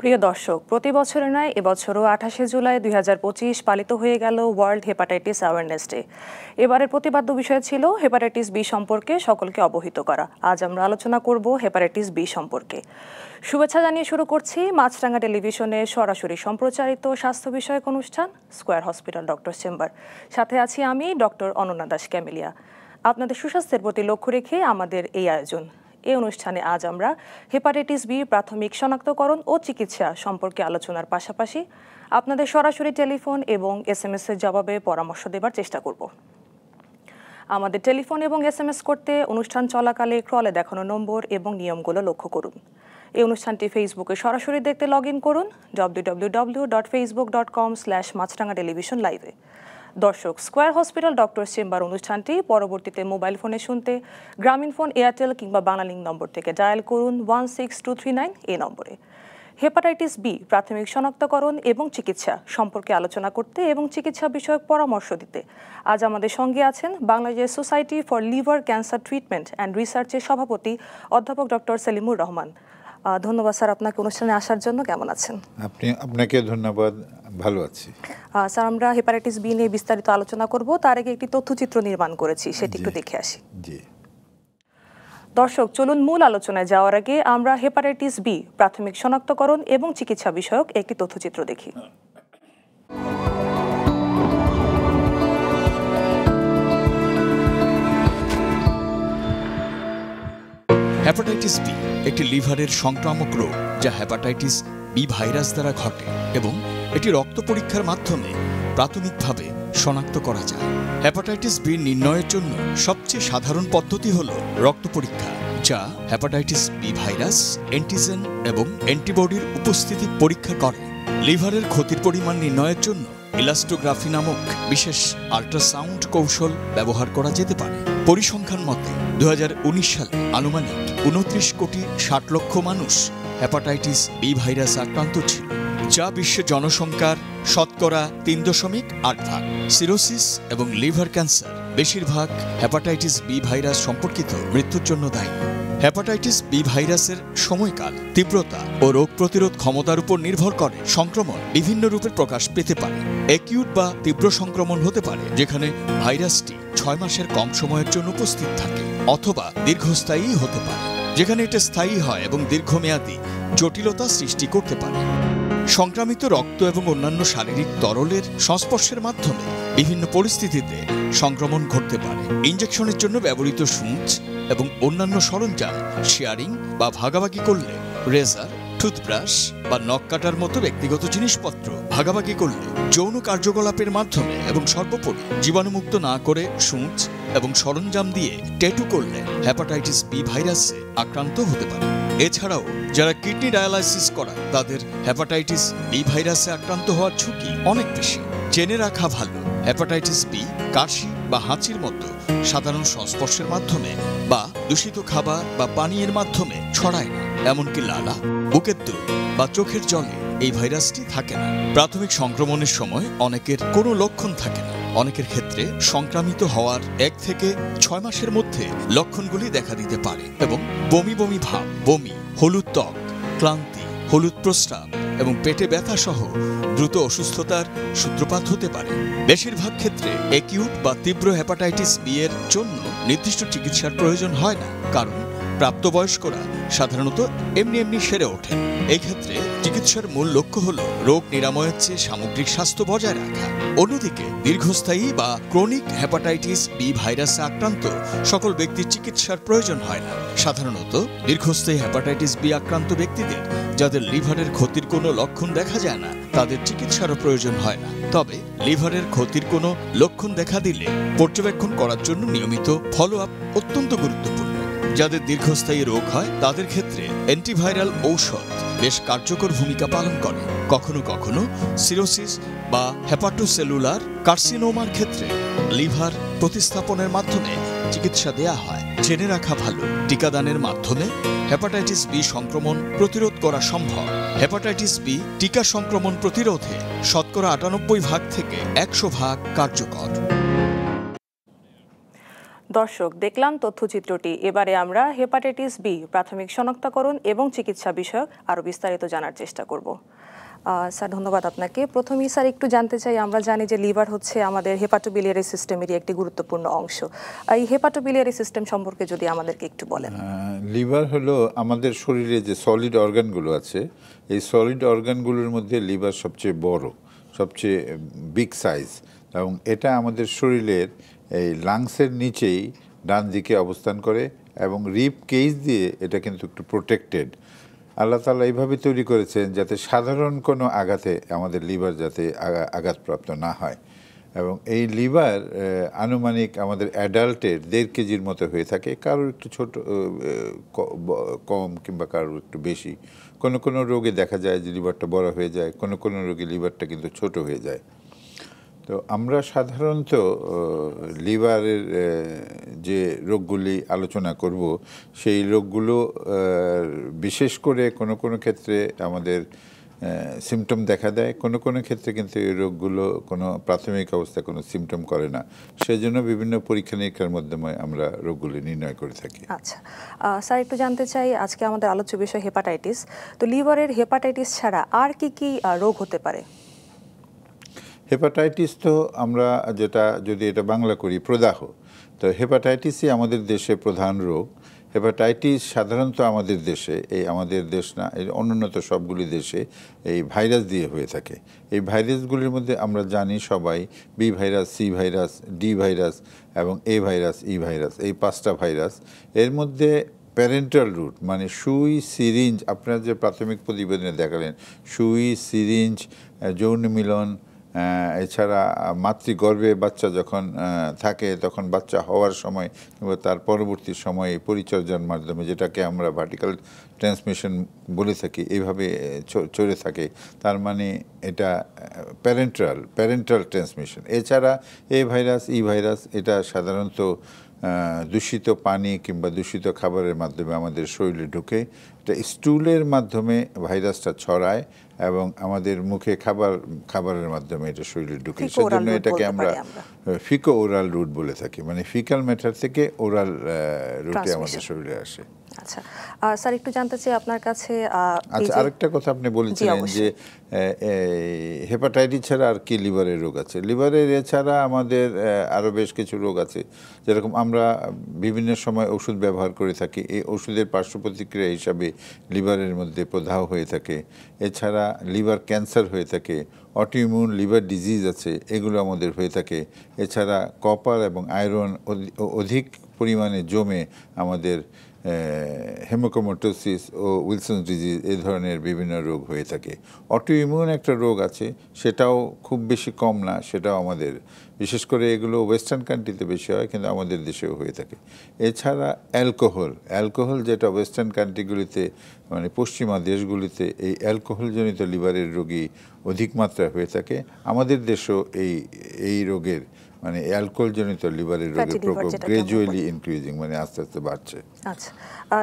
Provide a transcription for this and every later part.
প্রিয় দর্শক, প্রতি বছরের ন্যায় এবছরও 28 জুলাই 2025 পালিত হয়ে গেল ওয়ার্ল্ড হেপাটাইটিস অ্যাওয়ারনেস ডে। এবারের প্রতিপাদ্য বিষয় ছিল হেপাটাইটিস বি সম্পর্কে সকলকে অবহিত করা। আজ আমরা আলোচনা করব হেপাটাইটিস বি সম্পর্কে। শুভেচ্ছা জানিয়ে শুরু করছি মাছরাঙা টেলিভিশনে সরাসরি সম্প্রচারিত স্বাস্থ্য বিষয়ক অনুষ্ঠান স্কয়ার হসপিটাল ডক্টর চেম্বার। সাথে আছি আমি ডক্টর অনন্যা দাস ক্যামেলিয়া। আপনাদের সুস্বাস্থ্যের প্রতি লক্ষ্য রেখে আমাদের এই আয়োজন। এই অনুষ্ঠানে আজ আমরা হেপাটাইটিস বি প্রাথমিক শনাক্তকরণ ও চিকিৎসা সম্পর্কে আলোচনার পাশাপাশি আপনাদের সরাসরি টেলিফোন এবং SMS এর জবাবে পরামর্শ দেবার চেষ্টা করব। আমাদের টেলিফোন এবং SMS করতে অনুষ্ঠান চলাকালে ক্রলে দেখানো নম্বর এবং নিয়মগুলো লক্ষ্য করুন। এই অনুষ্ঠানটি ফেসবুকে সরাসরি দেখতে লগ ইন করুন www.facebook.com/মাছরাঙা টেলিভিশন লাইভে। দর্শক, স্কয়ার হসপিটাল ডক্টর চেম্বার অনুষ্ঠানটি পরবর্তীতে মোবাইল ফোনে শুনতে গ্রামীণ ফোন, এয়ারটেল কিংবা বাংলালিংক নম্বর থেকে ডায়াল করুন 16239 এই নম্বরে। হেপাটাইটিস বি প্রাথমিক শনাক্তকরণ এবং চিকিৎসা সম্পর্কে আলোচনা করতে এবং চিকিৎসা বিষয়ক পরামর্শ দিতে আজ আমাদের সঙ্গে আছেন Bangladesh society for liver cancer treatment and রিসার্চের সভাপতি অধ্যাপক ডক্টর সেলিমুর রহমান। ধন্যবাদ স্যার আপনাকে অনুষ্ঠানে আসার জন্য। কেমন আছেন? আপনাকে ধন্যবাদ, ভালো আছি স্যার। আমরা হেপাটাইটিস বি নিয়ে বিস্তারিত আলোচনা করব, তার আগে একটি তথ্যচিত্র নির্মাণ করেছি, সেটি একটু দেখে আসি। জি দর্শক, চলুন মূল আলোচনায় যাওয়ার আগে আমরা হেপাটাইটিস বি প্রাথমিক শনাক্তকরণ এবং চিকিৎসা বিষয়ক একটি তথ্যচিত্র দেখি। হেপাটাইটিস বি একটি লিভারের সংক্রামক রোগ যা হেপাটাইটিস বি ভাইরাস দ্বারা ঘটে এবং এটি রক্ত পরীক্ষার মাধ্যমে প্রাথমিকভাবে শনাক্ত করা যায়। হেপাটাইটিস বি নির্ণয়ের জন্য সবচেয়ে সাধারণ পদ্ধতি হল রক্ত পরীক্ষা, যা হেপাটাইটিস বি ভাইরাস, অ্যান্টিজেন এবং অ্যান্টিবডির উপস্থিতি পরীক্ষা করে। লিভারের ক্ষতির পরিমাণ নির্ণয়ের জন্য ইলাস্টোগ্রাফি নামক বিশেষ আল্ট্রাসাউন্ড কৌশল ব্যবহার করা যেতে পারে। পরিসংখ্যান মতে 2019 সালে আনুমানিক 29,60,00,000 মানুষ হেপাটাইটিস বি ভাইরাস আক্রান্ত ছিল, যা বিশ্ব জনসংখ্যার শতকরা 3.8 সিরোসিস এবং লিভার ক্যান্সার বেশিরভাগ হেপাটাইটিস বি ভাইরাস সম্পর্কিত মৃত্যুর জন্য দায়ী। হেপাটাইটিস বি ভাইরাসের সময়কাল, তীব্রতা ও রোগ প্রতিরোধ ক্ষমতার উপর নির্ভর করে। সংক্রমণ বিভিন্ন রূপে প্রকাশ পেতে পারে। অ্যাকিউট বা তীব্র সংক্রমণ হতে পারে, যেখানে ভাইরাসটি 6 মাসের কম সময়ের জন্য উপস্থিত থাকে, অথবা দীর্ঘস্থায়ী হতে পারে, যেখানে এটা স্থায়ী হয় এবং দীর্ঘমেয়াদী জটিলতা সৃষ্টি করতে পারে। সংক্রামিত রক্ত এবং অন্যান্য শারীরিক তরলের সংস্পর্শের মাধ্যমে বিভিন্ন পরিস্থিতিতে সংক্রমণ ঘটতে পারে। ইনজেকশনের জন্য ব্যবহৃত সূঁচ এবং অন্যান্য সরঞ্জাম শেয়ারিং বা ভাগাভাগি করলে, রেজার, টুথব্রাশ বা নখ কাটার মতো ব্যক্তিগত জিনিসপত্র ভাগাভাগি করলে, যৌন কার্যকলাপের মাধ্যমে এবং সর্বোপরি জীবাণুমুক্ত না করে সূঁচ এবং সরঞ্জাম দিয়ে ট্যাটু করলে হেপাটাইটিস বি ভাইরাসে আক্রান্ত হতে পারে। এছাড়াও যারা কিডনি ডায়ালাইসিস করায় তাদের হেপাটাইটিস বি ভাইরাসে আক্রান্ত হওয়ার ঝুঁকি অনেক বেশি। জেনে রাখা ভালো, হেপাটাইটিস বি কাশি বা হাঁচির মতো সাধারণ সংস্পর্শের মাধ্যমে বা দূষিত খাবার বা পানীয়ের মাধ্যমে ছড়ায় না। এমনকি লালা, বুকের দুধ বা চোখের জলে এই ভাইরাসটি থাকে না। প্রাথমিক সংক্রমণের সময় অনেকের কোনো লক্ষণ থাকে না। অনেকের ক্ষেত্রে সংক্রামিত হওয়ার 1 থেকে 6 মাসের মধ্যে লক্ষণগুলি দেখা দিতে পারে এবং বমি বমি ভাব, বমি, হলুদ ত্বক, ক্লান্তি, হলুদ প্রস্রাব এবং পেটে ব্যথা সহ দ্রুত অসুস্থতার সূত্রপাত হতে পারে। বেশিরভাগ ক্ষেত্রে অ্যাকিউট বা তীব্র হেপাটাইটিস বি এর জন্য নির্দিষ্ট চিকিৎসার প্রয়োজন হয় না, কারণ প্রাপ্তবয়স্করা সাধারণত এমনি সেরে ওঠেন। এই ক্ষেত্রে চিকিৎসার মূল লক্ষ্য হল রোগ নিরাময়ের চেয়ে সামগ্রিক স্বাস্থ্য বজায় রাখা। অন্যদিকে দীর্ঘস্থায়ী বা ক্রনিক হেপাটাইটিস বি ভাইরাসে আক্রান্ত সকল ব্যক্তির চিকিৎসার প্রয়োজন হয় না। সাধারণত দীর্ঘস্থায়ী হেপাটাইটিস বি আক্রান্ত ব্যক্তিদের, যাদের লিভারের ক্ষতির কোনো লক্ষণ দেখা যায় না, তাদের চিকিৎসারও প্রয়োজন হয় না। তবে লিভারের ক্ষতির কোনো লক্ষণ দেখা দিলে পর্যবেক্ষণ করার জন্য নিয়মিত ফলো আপ অত্যন্ত গুরুত্বপূর্ণ। যাদের দীর্ঘস্থায়ী রোগ হয় তাদের ক্ষেত্রে অ্যান্টিভাইরাল ঔষধ বেশ কার্যকর ভূমিকা পালন করে। কখনো কখনো সিরোসিস বা হেপাটোসেলুলার কার্সিনোমার ক্ষেত্রে লিভার প্রতিস্থাপনের মাধ্যমে চিকিৎসা দেয়া হয়। জেনে রাখা ভালো, টিকাদানের মাধ্যমে হেপাটাইটিস বি সংক্রমণ প্রতিরোধ করা সম্ভব। হেপাটাইটিস বি টিকা সংক্রমণ প্রতিরোধে শতকরা 98% থেকে 100% কার্যকর। দর্শক, দেখলাম তথ্যচিত্রটি। এবারে আমরা হেপাটাইটিস বি প্রাথমিক শনাক্তকরণ এবং চিকিৎসা বিষয়ক আরও বিস্তারিত জানার চেষ্টা করব। স্যার, ধন্যবাদ আপনাকে। প্রথমেই স্যার একটু জানতে চাই, আমরা জানি যে লিভার হচ্ছে আমাদের হেপাটোবিলিয়ারি সিস্টেমেরই একটি গুরুত্বপূর্ণ অংশ। এই হেপাটোবিলিয়ারি সিস্টেম সম্পর্কে যদি আমাদেরকে একটু বলেন। লিভার হলো আমাদের শরীরে যে সলিড অর্গানগুলো আছে, এই সলিড অর্গানগুলোর মধ্যে লিভার সবচেয়ে বড়, সবচেয়ে বিগ সাইজ, এবং এটা আমাদের শরীরের এই লাংসের নিচেই ডান দিকে অবস্থান করে, এবং রিব কেজ দিয়ে এটা কিন্তু একটু প্রোটেক্টেড। আল্লাহ তাআলা এইভাবে তৈরি করেছেন যাতে সাধারণ কোনো আঘাতে আমাদের লিভার যাতে আঘাতপ্রাপ্ত না হয়। এবং এই লিভার আনুমানিক আমাদের অ্যাডাল্টের 1.5 কেজির মতো হয়ে থাকে, কারোর একটু ছোট কম কিংবা কারোর একটু বেশি। কোনো কোনো রোগে দেখা যায় যে লিভারটা বড় হয়ে যায়, কোনো কোনো রোগে লিভারটা কিন্তু ছোট হয়ে যায়। তো আমরা সাধারণত লিভারের যে রোগগুলি আলোচনা করব, সেই রোগগুলো বিশেষ করে কোনো কোনো ক্ষেত্রে আমাদের সিমটম দেখা দেয়, কোনো কোনো ক্ষেত্রে কিন্তু এই রোগগুলো কোনো প্রাথমিক অবস্থায় কোনো সিমটম করে না। সেজন্য বিভিন্ন পরীক্ষা নিরীক্ষার মাধ্যমে আমরা রোগগুলি নির্ণয় করে থাকি। আচ্ছা স্যার, একটু জানতে চাই, আজকে আমাদের আলোচ্য বিষয় হেপাটাইটিস। তো লিভারের হেপাটাইটিস ছাড়া আর কি কি রোগ হতে পারে? হেপাটাইটিস তো আমরা যেটা যদি এটা বাংলা করি প্রদাহ, তো হেপাটাইটিসই আমাদের দেশে প্রধান রোগ। হেপাটাইটিস সাধারণত আমাদের দেশে, এই আমাদের দেশ না, এই অনুন্নত সবগুলি দেশে এই ভাইরাস দিয়ে হয়ে থাকে। এই ভাইরাসগুলির মধ্যে আমরা জানি সবাই B virus, C virus, D virus এবং এ ভাইরাস, ই ভাইরাস, এই 5টা ভাইরাস। এর মধ্যে প্যারেন্টাল রুট মানে সুই, সিরিঞ্জ, আপনারা যে প্রাথমিক প্রতিবেদনে দেখালেন, সুই, সিরিঞ্জ, যৌন মিলন, এছাড়া মাতৃগর্ভে বাচ্চা যখন থাকে তখন বাচ্চা হওয়ার সময় কিংবা তার পরবর্তী সময়ে পরিচর্যার মাধ্যমে, যেটাকে আমরা ভার্টিক্যাল ট্রান্সমিশন বলে থাকি, এইভাবে চলে থাকে। তার মানে এটা প্যারেন্টাল ট্রান্সমিশন। এছাড়া এ ভাইরাস, ই ভাইরাস, এটা সাধারণত দূষিত পানি কিংবা দূষিত খাবারের মাধ্যমে আমাদের শরীরে ঢুকে, এটা স্টুলের মাধ্যমে ভাইরাসটা ছড়ায় এবং আমাদের মুখে খাবারের মাধ্যমে এটা শরীরে ঢুকে। সেজন্য এটাকে আমরা ফিকো ওরাল রুট বলে থাকি, মানে ফিকাল ম্যাটার থেকে ওরাল রুটে আমাদের শরীরে আসে। আচ্ছা স্যার, একটু জানতে চাই আপনার কাছে। আচ্ছা, আরেকটা কথা আপনি বলেছিলেন যে হেপাটাইটিস ছাড়া আর কি লিভারের রোগ আছে। লিভারের এছাড়া আমাদের আরও বেশ কিছু রোগ আছে, যেরকম আমরা বিভিন্ন সময় ওষুধ ব্যবহার করে থাকি, এই ওষুধের পার্শ্ব প্রতিক্রিয়া হিসাবে লিভারের মধ্যে প্রদাহ হয়ে থাকে। এছাড়া লিভার ক্যান্সার হয়ে থাকে, অটোইমিউন লিভার ডিজিজ আছে, এগুলো আমাদের হয়ে থাকে। এছাড়া কপার এবং আয়রন অধিক পরিমাণে জমে আমাদের হেমোক্রোমাটোসিস ও উইলসন ডিজিজ, এই ধরনের বিভিন্ন রোগ হয়ে থাকে। অটোইমিউন একটা রোগ আছে, সেটাও খুব বেশি কম না, সেটাও আমাদের, বিশেষ করে এগুলো ওয়েস্টার্ন কান্ট্রিতে বেশি হয়, কিন্তু আমাদের দেশেও হয়ে থাকে। এছাড়া অ্যালকোহল যেটা ওয়েস্টার্ন কান্ট্রিগুলিতে মানে পশ্চিমা দেশগুলিতে এই অ্যালকোহলজনিত লিভারের রোগী অধিক মাত্রায় হয়ে থাকে, আমাদের দেশেও এই রোগের মানে অ্যালকোহলজনিত লিভারের রোগের প্রকোপ গ্র্যাজুয়ালি ইনক্রিজিং, মানে আস্তে আস্তে বাড়ছে। আচ্ছা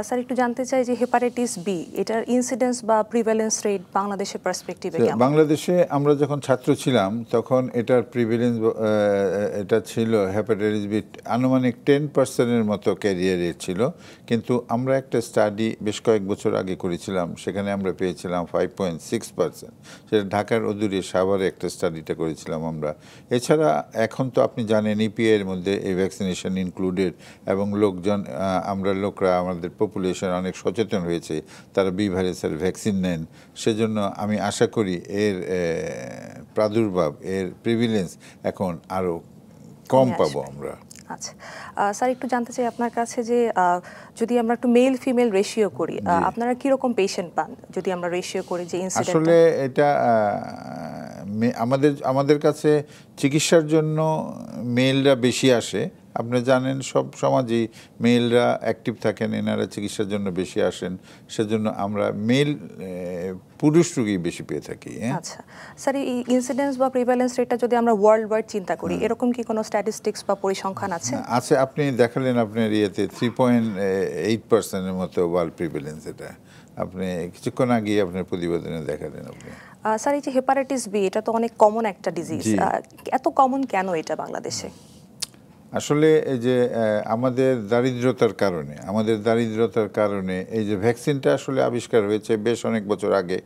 স্যার, একটু জানতে চাই যে হেপাটাইটিস বি, এটার ইনসিডেন্স বা প্রিভ্যালেন্স রেট বাংলাদেশের পার্সপেক্টিভে কেমন? বাংলাদেশে আমরা যখন ছাত্র ছিলাম তখন এটার প্রিভ্যালেন্স এটা ছিল হেপাটাইটিস বি আনুমানিক 10%-এর মতো ক্যারিয়ার রেট ছিল, কিন্তু আমরা একটা স্টাডি বেশ কয়েক বছর আগে করেছিলাম, সেখানে আমরা পেয়েছিলাম 5.6%। সেটা ঢাকার অদূরে সাভারে একটা স্টাডিটা করেছিলাম আমরা। এছাড়া এখন তো আপনি জানেন ইপিআই এর মধ্যে এই ভ্যাকসিনেশন ইনক্লুডেড, এবং লোকরা আমাদের পপুলেশন অনেক সচেতন হয়েছে, তারা বি ভাইরাসের ভ্যাকসিন নেন। সেজন্য আমি আশা করি এর প্রাদুর্ভাব, এর প্রিভিলেন্স এখন আরও কম পাবো আমরা। আচ্ছা স্যার, একটু জানতে চাই আপনার কাছে যে যদি আমরা একটু মেল ফিমেল রেশিও করি, আপনারা কিরকম পেশেন্ট পান যদি আমরা রেশিও করি যে ইনসিডেন্ট? আসলে এটা আমাদের কাছে চিকিৎসার জন্য মেলরা বেশি আসে। আপনি জানেন সব সমাজেই মেলরা অ্যাক্টিভ থাকেন, এনারা চিকিৎসার জন্য বেশি আসেন, সেজন্য আমরা পুরুষ রোগী বেশি পেয়ে থাকি। আচ্ছা স্যার, এই ইনসিডেন্স বা প্রিভ্যালেন্স রেটটা যদি আমরা ওয়ার্ল্ড ওয়াইড চিন্তা করি, এরকম কি কোনো স্ট্যাটিস্টিক্স বা পরিসংখ্যান আছে? আছে, আপনি দেখালেন আপনার 3.8%-এর মতো ওয়ার্ল্ড প্রিভ্যালেন্স, এটা আপনি কিছুক্ষণ আগে আপনার প্রতিবেদনে দেখালেন আপনি। স্যার, এই যে হেপাটাইটিস বি, এটা তো অনেক কমন একটা ডিজিজ, এত কমন কেন এটা বাংলাদেশে? আসলে এই যে আমাদের দারিদ্রতার কারণে এই যে ভ্যাকসিনটা আসলে আবিষ্কার হয়েছে বেশ অনেক বছর আগে।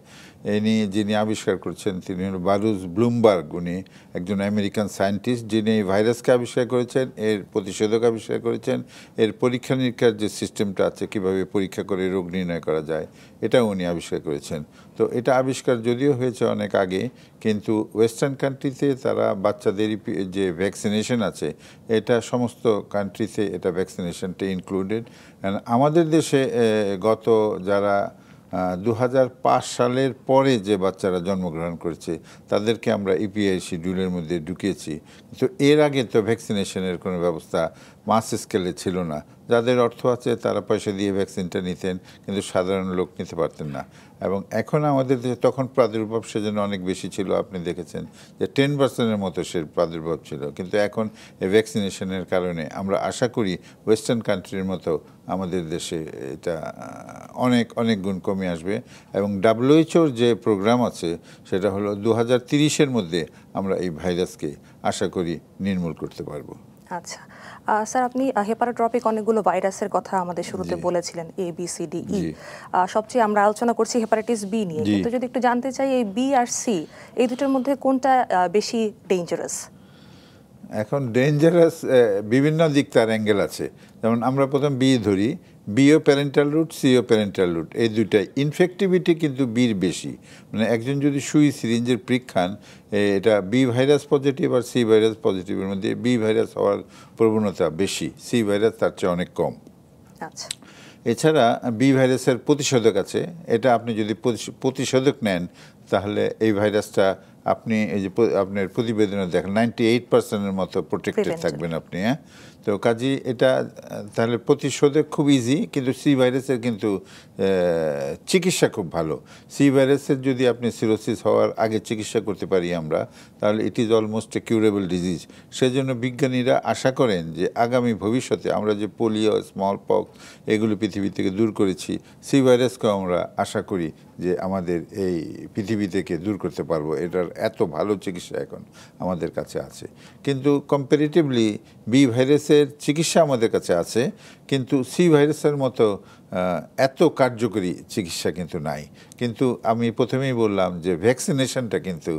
যিনি আবিষ্কার করছেন তিনি হল বারুচ ব্লুমবার্গ। উনি একজন আমেরিকান সায়েন্টিস্ট, যিনি এই ভাইরাসকে আবিষ্কার করেছেন, এর প্রতিষেধক আবিষ্কার করেছেন, এর পরীক্ষা নিরীক্ষার যে সিস্টেমটা আছে, কিভাবে পরীক্ষা করে রোগ নির্ণয় করা যায়, এটাও উনি আবিষ্কার করেছেন। তো এটা আবিষ্কার যদিও হয়েছে অনেক আগে, কিন্তু ওয়েস্টার্ন কান্ট্রিতে তারা বাচ্চাদের যে ভ্যাকসিনেশন আছে, এটা সমস্ত কান্ট্রিতে এটা ভ্যাকসিনেশনটা ইনক্লুডেড। আমাদের দেশে গত যারা 2005 সালের পরে যে বাচ্চারা জন্মগ্রহণ করেছে তাদেরকে আমরা ইপিআই শিডিউলের মধ্যে ঢুকিয়েছি। কিন্তু এর আগে তো ভ্যাকসিনেশনের কোনো ব্যবস্থা মাস স্কেলে ছিল না। যাদের অর্থ আছে তারা পয়সা দিয়ে ভ্যাকসিনটা নিতেন, কিন্তু সাধারণ লোক নিতে পারতেন না। এবং এখন আমাদের দেশে তখন প্রাদুর্ভাব সেজন্য অনেক বেশি ছিল। আপনি দেখেছেন যে 10%-এর মতো সে প্রাদুর্ভাব ছিল। কিন্তু এখন এই ভ্যাকসিনেশনের কারণে আমরা আশা করি ওয়েস্টার্ন কান্ট্রির মতো আমাদের দেশে এটা অনেক অনেক গুণ কমে আসবে। এবং WHO যে প্রোগ্রাম আছে সেটা হলো 2030-এর মধ্যে আমরা এই ভাইরাসকে আশা করি নির্মূল করতে পারবো। আচ্ছা স্যার, আপনি হেপাটোট্রপিক অনেকগুলো ভাইরাসের কথা আমাদের শুরুতে বলেছিলেন, ABCDE। সবচেয়ে আমরা আলোচনা করছি হেপাটাইটিস বি নিয়ে, কিন্তু যদি একটু জানতে চাই এই বি আর সি এই দুটোর মধ্যে কোনটা বেশি ডেঞ্জারাস? এখন ডেঞ্জারাস বিভিন্ন দিক তার অ্যাঙ্গেল আছে। যেমন আমরা প্রথম বি ধরি, বিও প্যারেন্টাল রুট, সিও প্যারেন্টাল রুট, এই দুইটাই ইনফেক্টিভিটি কিন্তু বির বেশি। মানে একজন যদি সুই সিরিঞ্জের প্রিক খান, এটা বি ভাইরাস পজিটিভ আর সি ভাইরাস পজিটিভের মধ্যে বি ভাইরাস হওয়ার প্রবণতা বেশি, সি ভাইরাস তার চেয়ে অনেক কম। আচ্ছা, এছাড়া বি ভাইরাসের প্রতিষেধক আছে। এটা আপনি যদি প্রতিষেধক নেন তাহলে এই ভাইরাসটা আপনি এই যে আপনার প্রতিবেদনে দেখেন 98%-এর মতো প্রোটেক্টেড থাকবেন আপনি। হ্যাঁ, তো কাজী এটা তাহলে প্রতিষেধক খুব ইজি। কিন্তু সি ভাইরাসের কিন্তু চিকিৎসা খুব ভালো। সি ভাইরাসের যদি আপনি সিরোসিস হওয়ার আগে চিকিৎসা করতে পারি আমরা, তাহলে it is almost A curable disease. সেজন্য বিজ্ঞানীরা আশা করেন যে আগামী ভবিষ্যতে আমরা যে পোলিও, স্মল পক্স এগুলো পৃথিবী থেকে দূর করেছি, সি ভাইরাসকেও আমরা আশা করি যে আমাদের এই পৃথিবী থেকে দূর করতে পারবো। এটার এত ভালো চিকিৎসা এখন আমাদের কাছে আছে। কিন্তু কম্পারেটিভলি বি ভাইরাসের চিকিৎসা আমাদের কাছে আছে, কিন্তু সি ভাইরাসের মতো এত কার্যকরী চিকিৎসা কিন্তু নাই। কিন্তু আমি প্রথমেই বললাম যে ভ্যাকসিনেশনটা কিন্তু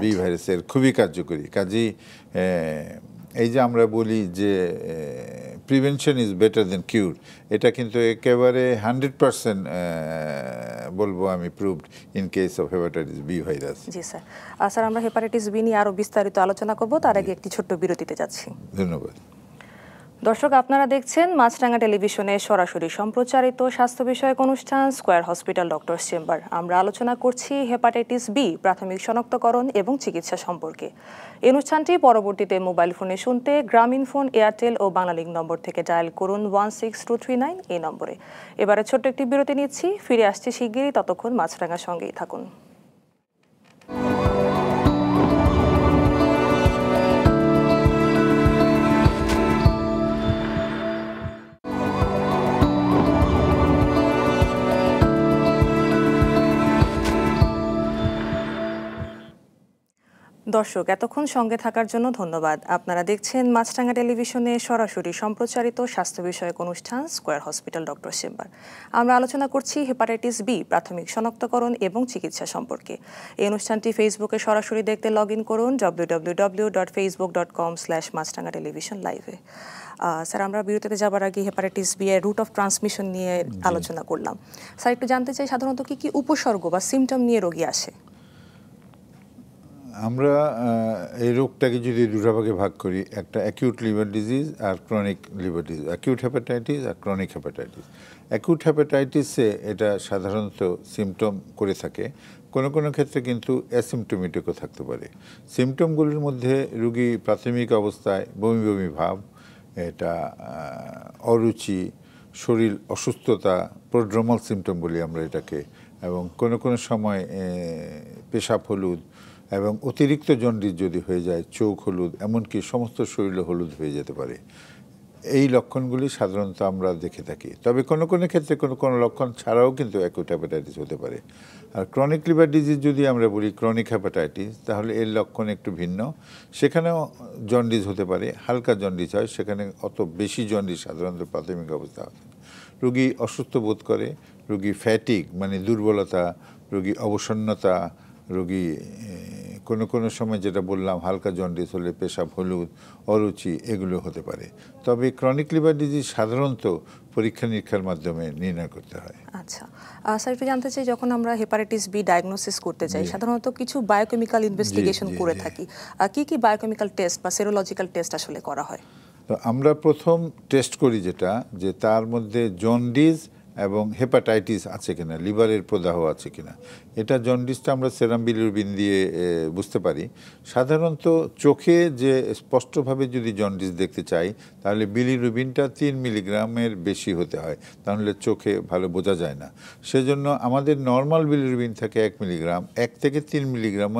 বি ভাইরাসের খুবই কার্যকরী। কাজেই এই যে আমরা বলি যে prevention is better than cure, এটা কিন্তু একেবারে 100% বলবো আমি proved in case of hepatitis B virus. জি স্যার। স্যার, আমরা হেপাটাইটিস বি নিয়ে আরও বিস্তারিত আলোচনা করব, তার আগে একটি ছোট্ট বিরতিতে যাচ্ছি। ধন্যবাদ। দর্শক, আপনারা দেখছেন মাছরাঙা টেলিভিশনে সরাসরি সম্প্রচারিত স্বাস্থ্য বিষয়ক অনুষ্ঠান স্কয়ার হসপিটাল ডক্টরস চেম্বার। আমরা আলোচনা করছি হেপাটাইটিস বি প্রাথমিক শনাক্তকরণ এবং চিকিৎসা সম্পর্কে। এই অনুষ্ঠানটি পরবর্তীতে মোবাইল ফোনে শুনতে গ্রামীণ ফোন, এয়ারটেল ও বাংলালিংক নম্বর থেকে ডায়াল করুন 16239 এই নম্বরে। এবারে ছোট্ট একটি বিরতি নিচ্ছি, ফিরে আসছি শিগগিরই। ততক্ষণ মাছরাঙার সঙ্গেই থাকুন। দর্শক, এতক্ষণ সঙ্গে থাকার জন্য ধন্যবাদ। আপনারা দেখছেন মাছরাঙা টেলিভিশনে সরাসরি সম্প্রচারিত স্বাস্থ্য বিষয়ক অনুষ্ঠান স্কয়ার হসপিটাল ডক্টর চেম্বার। আমরা আলোচনা করছি হেপাটাইটিস বি প্রাথমিক শনাক্তকরণ এবং চিকিৎসা সম্পর্কে। এই অনুষ্ঠানটি ফেসবুকে সরাসরি দেখতে লগ ইন করুন www.facebook.com/মাছরাঙা টেলিভিশন লাইভে। স্যার, আমরা বিরতিতে যাবার আগে হেপাটাইটিস বি এর রুট অফ ট্রান্সমিশন নিয়ে আলোচনা করলাম। স্যার, একটু জানতে চাই সাধারণত কি কি উপসর্গ বা সিমটম নিয়ে রোগী আসে? আমরা এই রোগটাকে যদি দুটো ভাগে ভাগ করি, একটা অ্যাকিউট লিভার ডিজিজ আর chronic liver disease, acute hepatitis আর ক্রনিক হেপাটাইটিস। অ্যাকিউট হেপাটাইটিসে এটা সাধারণত সিমটম করে থাকে, কোনো কোনো ক্ষেত্রে কিন্তু অ্যাসিমটোমেটিকও থাকতে পারে। সিমটমগুলির মধ্যে রোগী প্রাথমিক অবস্থায় বমি বমি ভাব, এটা অরুচি, শরীর অসুস্থতা, প্রোড্রোমাল সিমটম বলি আমরা এটাকে, এবং কোনো কোনো সময় পেশাব হলুদ, এবং অতিরিক্ত জন্ডিস যদি হয়ে যায় চোখ হলুদ, এমনকি সমস্ত শরীরে হলুদ হয়ে যেতে পারে। এই লক্ষণগুলি সাধারণত আমরা দেখে থাকি। তবে কোনো কোনো ক্ষেত্রে কোনো কোনো লক্ষণ ছাড়াও কিন্তু অ্যাকিউট হেপাটাইটিস হতে পারে। আর ক্রনিক লিভার ডিজিজ যদি আমরা বলি ক্রনিক হেপাটাইটিস, তাহলে এর লক্ষণ একটু ভিন্ন। সেখানেও জন্ডিস হতে পারে, হালকা জন্ডিস হয়, সেখানে অত বেশি জন্ডিস সাধারণত প্রাথমিক অবস্থা হয়। রোগী অসুস্থ বোধ করে, রোগী ফ্যাটিক মানে দুর্বলতা, রোগী অবসন্নতা, রোগী কোনো কোনো সময় যেটা বললাম হালকা জন্ডিস হলে পেশাব হলুদ, অরুচি এগুলো হতে পারে। তবে ক্রনিক লিভার ডিজিজ সাধারণত পরীক্ষা নিরীক্ষার মাধ্যমে নির্ণয় করতে হয়। আচ্ছা স্যার, একটু জানতে চাই, যখন আমরা হেপাটাইটিস বি ডায়াগনোসিস করতে চাই সাধারণত কিছু বায়োকেমিক্যাল ইনভেস্টিগেশন করে থাকি, কি কি বায়োকেমিক্যাল টেস্ট বা সেরোলজিক্যাল টেস্ট আসলে করা হয়? তো আমরা প্রথম টেস্ট করি যেটা, যে তার মধ্যে জন্ডিস এবং হেপাটাইটিস আছে কিনা, লিভারের প্রদাহ আছে কিনা। এটা জন্ডিসটা আমরা সেরাম বিলিরুবিন দিয়ে বুঝতে পারি। সাধারণত চোখে যে স্পষ্টভাবে যদি জন্ডিস দেখতে চাই তাহলে বিলিরুবিনটা 3 মিলিগ্রামের বেশি হতে হয়, তাহলে চোখে ভালো বোঝা যায় না। সেজন্য আমাদের নর্মাল বিলিরুবিন থাকে 1 মিলিগ্রাম, 1 থেকে 3 মিলিগ্রাম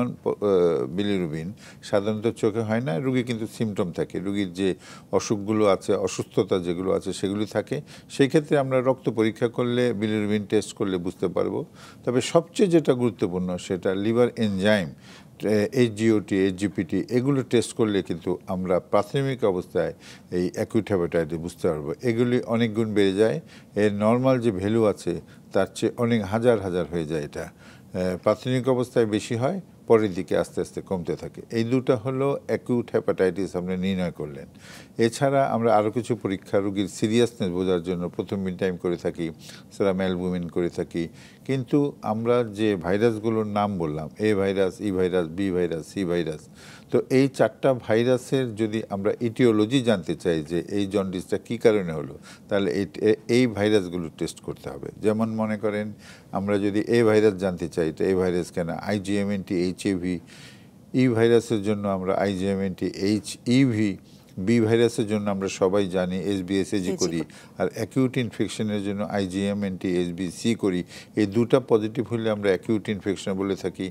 বিলিরুবিন সাধারণত চোখে হয় না। রুগী কিন্তু সিমটম থাকে, রুগীর যে অসুখগুলো আছে, অসুস্থতা যেগুলো আছে সেগুলি থাকে। সেই ক্ষেত্রে আমরা রক্ত পরীক্ষা করলে, বিলিরুবিন টেস্ট করলে বুঝতে পারবো। তবে সবচেয়ে যেটা গুরুত্বপূর্ণ সেটা লিভার এনজাইম, HGOT, HGPT এগুলো টেস্ট করলে কিন্তু আমরা প্রাথমিক অবস্থায় এই অ্যাকিউট হেপাটাইটিস বুঝতে পারবো। এগুলি অনেক গুণ বেড়ে যায়, এর নর্মাল যে ভ্যালু আছে তার চেয়ে অনেক হাজার হাজার হয়ে যায়। এটা প্রাথমিক অবস্থায় বেশি হয়, পরের দিকে আস্তে আস্তে কমতে থাকে। এই দুটো হলো অ্যাকিউট হেপাটাইটিস আমরা নির্ণয় করলেন। এছাড়া আমরা আরও কিছু পরীক্ষা রোগীর সিরিয়াসনেস বোঝার জন্য প্রথম টাইম করে থাকি, সেরাম অ্যালবুমিন করে থাকি। কিন্তু আমরা যে ভাইরাসগুলোর নাম বললাম, A virus, E virus, B virus, C virus, তো এই 4টা ভাইরাসের যদি আমরা ইটিওলজি জানতে চাই যে এই জন্ডিসটা কী কারণে হলো, তাহলে এই ভাইরাসগুলো টেস্ট করতে হবে। যেমন মনে করেন আমরা যদি এ ভাইরাস জানতে চাই, তো এই ভাইরাস কেন, IgM-NT HAV, ই ভাইরাসের জন্য আমরা IgM-NT HEV, বি ভাইরাসের জন্য আমরা সবাই জানি SBSAG করি, আর অ্যাকিউট ইনফেকশনের জন্য IgM-NT HBC করি। এই দুটা পজিটিভ হলে আমরা অ্যাকিউট ইনফেকশন বলে থাকি।